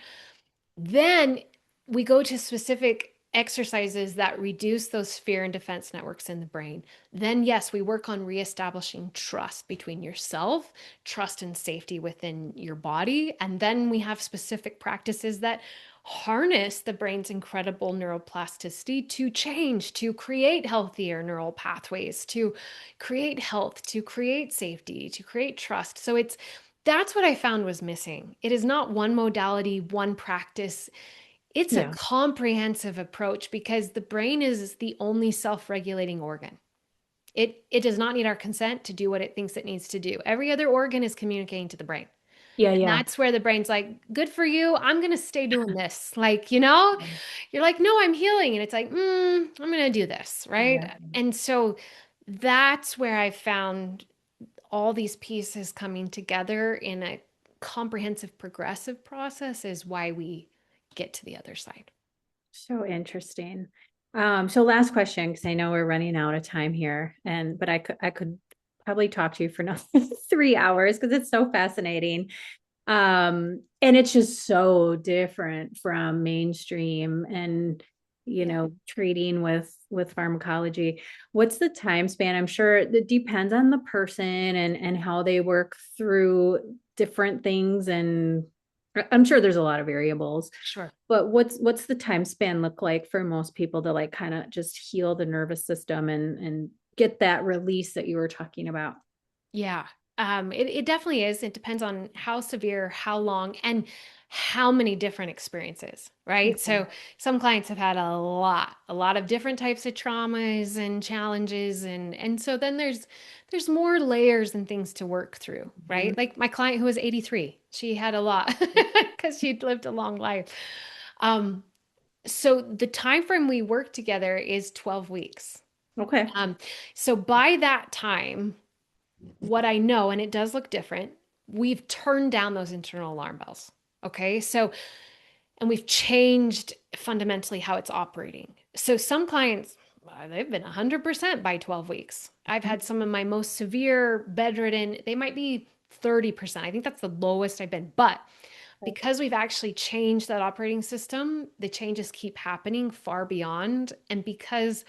Then we go to specific exercises that reduce those fear and defense networks in the brain. Then, yes, we work on reestablishing trust between yourself, trust and safety within your body. And then we have specific practices that harness the brain's incredible neuroplasticity to change, to create healthier neural pathways, to create health, to create safety, to create trust. So that's what I found was missing. It is not one modality, one practice. It's a Yeah. comprehensive approach because the brain is the only self-regulating organ. It does not need our consent to do what it thinks it needs to do. Every other organ is communicating to the brain. Yeah. And Yeah. that's where the brain's like, good for you. I'm going to stay doing this. Like, you're like, no, I'm healing. And it's like, I'm going to do this. Yeah. Right. And so that's where I found all these pieces coming together in a comprehensive progressive process is why we get to the other side. So interesting. So last question, because I know we're running out of time here, but I could probably talk to you for another 3 hours because it's so fascinating. And it's just so different from mainstream and Yeah, treating with pharmacology. What's the time span? I'm sure it depends on the person and how they work through different things, and I'm sure there's a lot of variables. sure. But what's the time span look like for most people to like kind of just heal the nervous system and get that release that you were talking about? Yeah. It definitely is. It depends on how severe, how long, and how many different experiences, right? Okay. So some clients have had a lot of different types of traumas and challenges, and so then there's more layers and things to work through, Mhm. right? Like my client who was 83, she had a lot because she'd lived a long life. Um, so the time frame we work together is 12 weeks. Okay. Um, so by that time, what I know, and it does look different, we've turned down those internal alarm bells. Okay. So, and we've changed fundamentally how it's operating. So, some clients, they've been 100% by 12 weeks. I've had some of my most severe bedridden, they might be 30%. I think that's the lowest I've been. But because we've actually changed that operating system, the changes keep happening far beyond. And because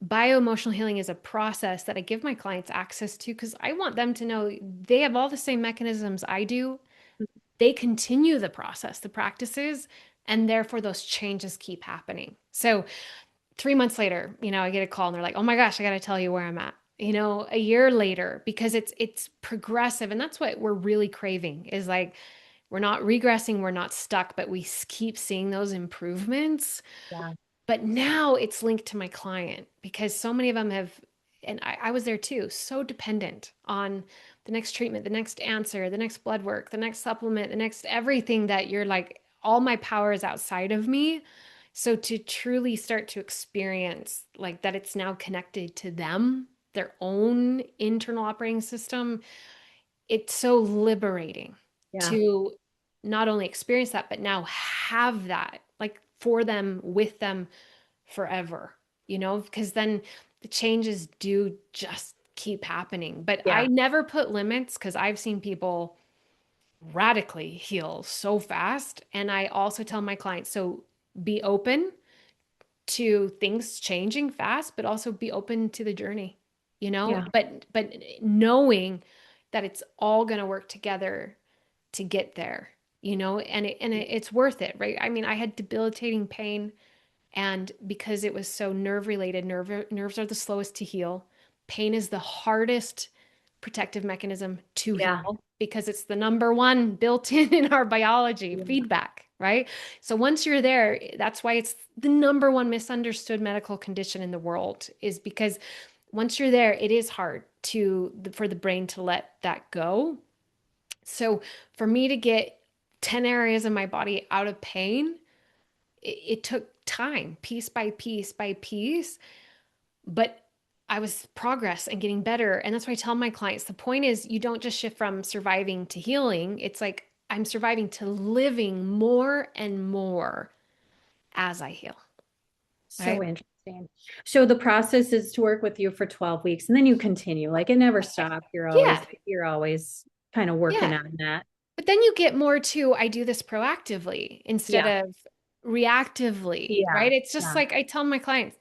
bioemotional healing is a process that I give my clients access to because I want them to know they have all the same mechanisms I do. They continue the process, the practices, and therefore those changes keep happening. So 3 months later, I get a call and they're like, "Oh my gosh, I got to tell you where I'm at." A year later, because it's progressive, and that's what we're really craving is like we're not regressing, we're not stuck, but we keep seeing those improvements. Yeah. But now it's linked to my client because so many of them have, and I was there too, so dependent on the next treatment, the next answer, the next blood work, the next supplement, the next everything that you're like, all my power is outside of me. So to truly start to experience like that it's now connected to them, their own internal operating system, it's so liberating Yeah. to not only experience that, but now have that like for them, with them forever, because then the changes do just keep happening. But I Yeah. never put limits because I've seen people radically heal so fast. And I also tell my clients, so be open to things changing fast, but also be open to the journey, Yeah. but knowing that it's all going to work together to get there, it's worth it, right? I mean, I had debilitating pain and because it was so nerve related, nerves are the slowest to heal. Pain is the hardest protective mechanism to Yeah. heal because it's the number one built in our biology Yeah. feedback, right? So once you're there, that's why it's the number one misunderstood medical condition in the world, is because once you're there, it is hard for the brain to let that go. So for me to get 10 areas of my body out of pain, it took time, piece by piece by piece, but I was progress and getting better. And that's why I tell my clients the point is you don't just shift from surviving to healing. It's like I'm surviving to living more and more as I heal. So Right. interesting. So the process is to work with you for 12 weeks and then you continue. Like it never stops. Yeah. You're always kind of working Yeah. on that. But then you get more to I do this proactively instead Yeah. of reactively, Yeah. right? It's just Yeah. like I tell my clients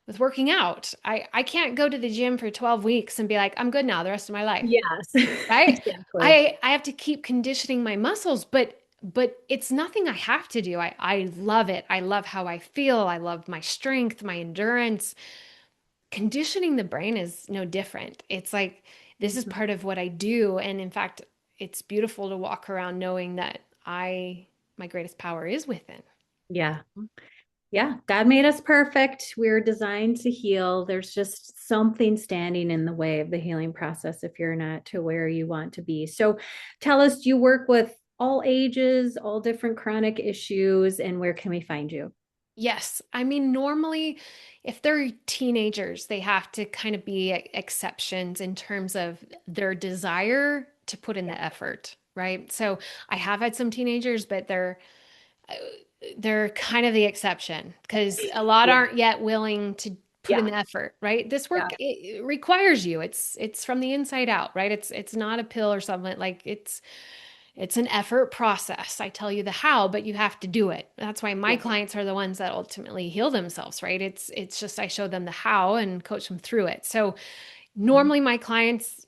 with working out, I can't go to the gym for 12 weeks and be like, I'm good now the rest of my life. Yes. Right? Exactly. I have to keep conditioning my muscles, but it's nothing I have to do. I love it. I love how I feel. I love my strength, my endurance. Conditioning the brain is no different. It's like this is Mhm. part of what I do, and in fact, it's beautiful to walk around knowing that my greatest power is within. Yeah. Yeah. God made us perfect. We're designed to heal. There's just something standing in the way of the healing process if you're not to where you want to be. So tell us, do you work with all ages, all different chronic issues, and where can we find you? Yes. I mean, normally, if they're teenagers, they have to kind of be exceptions in terms of their desire to put in Yeah. the effort, right? So I have had some teenagers, but they're kind of the exception because a lot Yeah. aren't yet willing to put in Yeah. the effort, right? This Yeah. work it requires you. It's from the inside out, right? It's not a pill or something. Like it's an effort process. I tell you the how, but you have to do it. That's why my Yeah. clients are the ones that ultimately heal themselves, right? It's just I show them the how and coach them through it. So normally my clients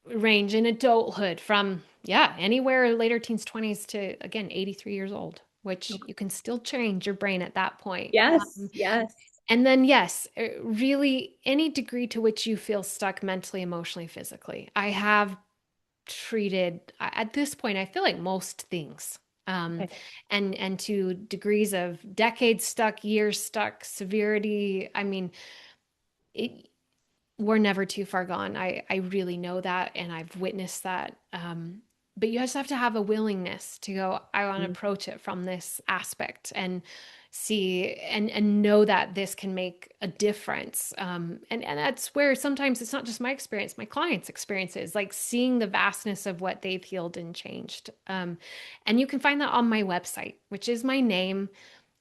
range in adulthood from, yeah, anywhere later teens, 20s to again, 83 years old, which Okay. you can still change your brain at that point. Yes. Yes. And then, yes, really any degree to which you feel stuck mentally, emotionally, physically. I have treated at this point, I feel like most things. Um, Okay. and to degrees of decades stuck, years stuck, severity. I mean, it, we're never too far gone. I really know that and I've witnessed that. But you just have to have a willingness to go, I want to Mm. approach it from this aspect and see and know that this can make a difference. And that's where sometimes it's not just my experience, my clients' experiences, like seeing the vastness of what they've healed and changed. And you can find that on my website, which is my name,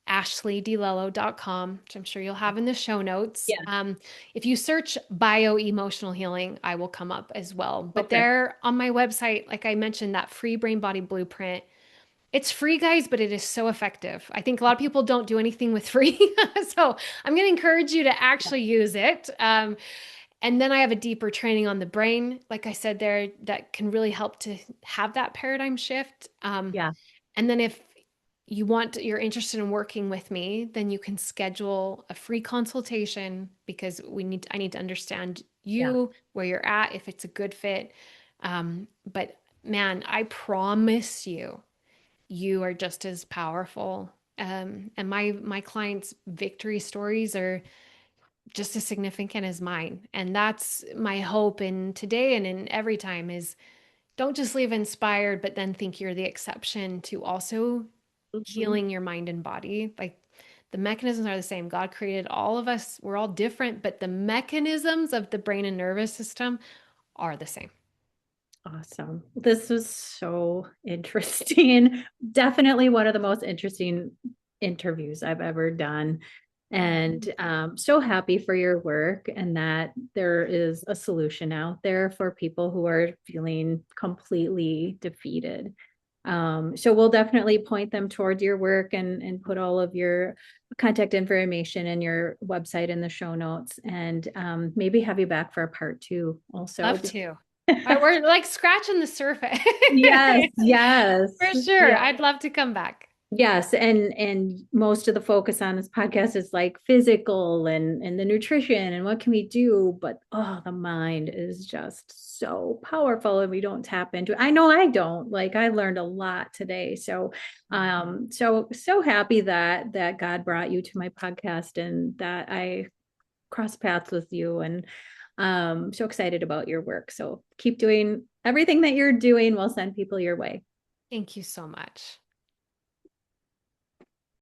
ashleighdilello.com, which I'm sure you'll have in the show notes. Yeah. If you search bio emotional healing, I will come up as well. But Okay. there on my website, like I mentioned, that free brain body blueprint, it's free, guys, but it is so effective. I think a lot of people don't do anything with free. So I'm going to encourage you to Yeah. actually use it. And then I have a deeper training on the brain, like I said there, that can really help to have that paradigm shift. Yeah. And then if you're interested in working with me, then you can schedule a free consultation because I need to understand Yeah. you, where you're at, if it's a good fit. But man, I promise you, you are just as powerful. And my clients' victory stories are just as significant as mine. And that's my hope in today and in every time is don't just leave inspired, but then think you're the exception to also Mhm. healing your mind and body. Like the mechanisms are the same. God created all of us. We're all different, but the mechanisms of the brain and nervous system are the same. Awesome. This was so interesting. Definitely one of the most interesting interviews I've ever done. And so happy for your work and that there is a solution out there for people who are feeling completely defeated. So we'll definitely point them toward your work and put all of your contact information and your website in the show notes and maybe have you back for a part two also. Love to. We're like scratching the surface. Yes, yes. For sure. Yeah. I'd love to come back. Yes, and most of the focus on this podcast is like physical and the nutrition and what can we do, but oh, the mind is just so powerful and we don't tap into it. I know I don't. Like I learned a lot today. So so happy that God brought you to my podcast and that I crossed paths with you and so excited about your work. So keep doing everything that you're doing. We'll send people your way. Thank you so much.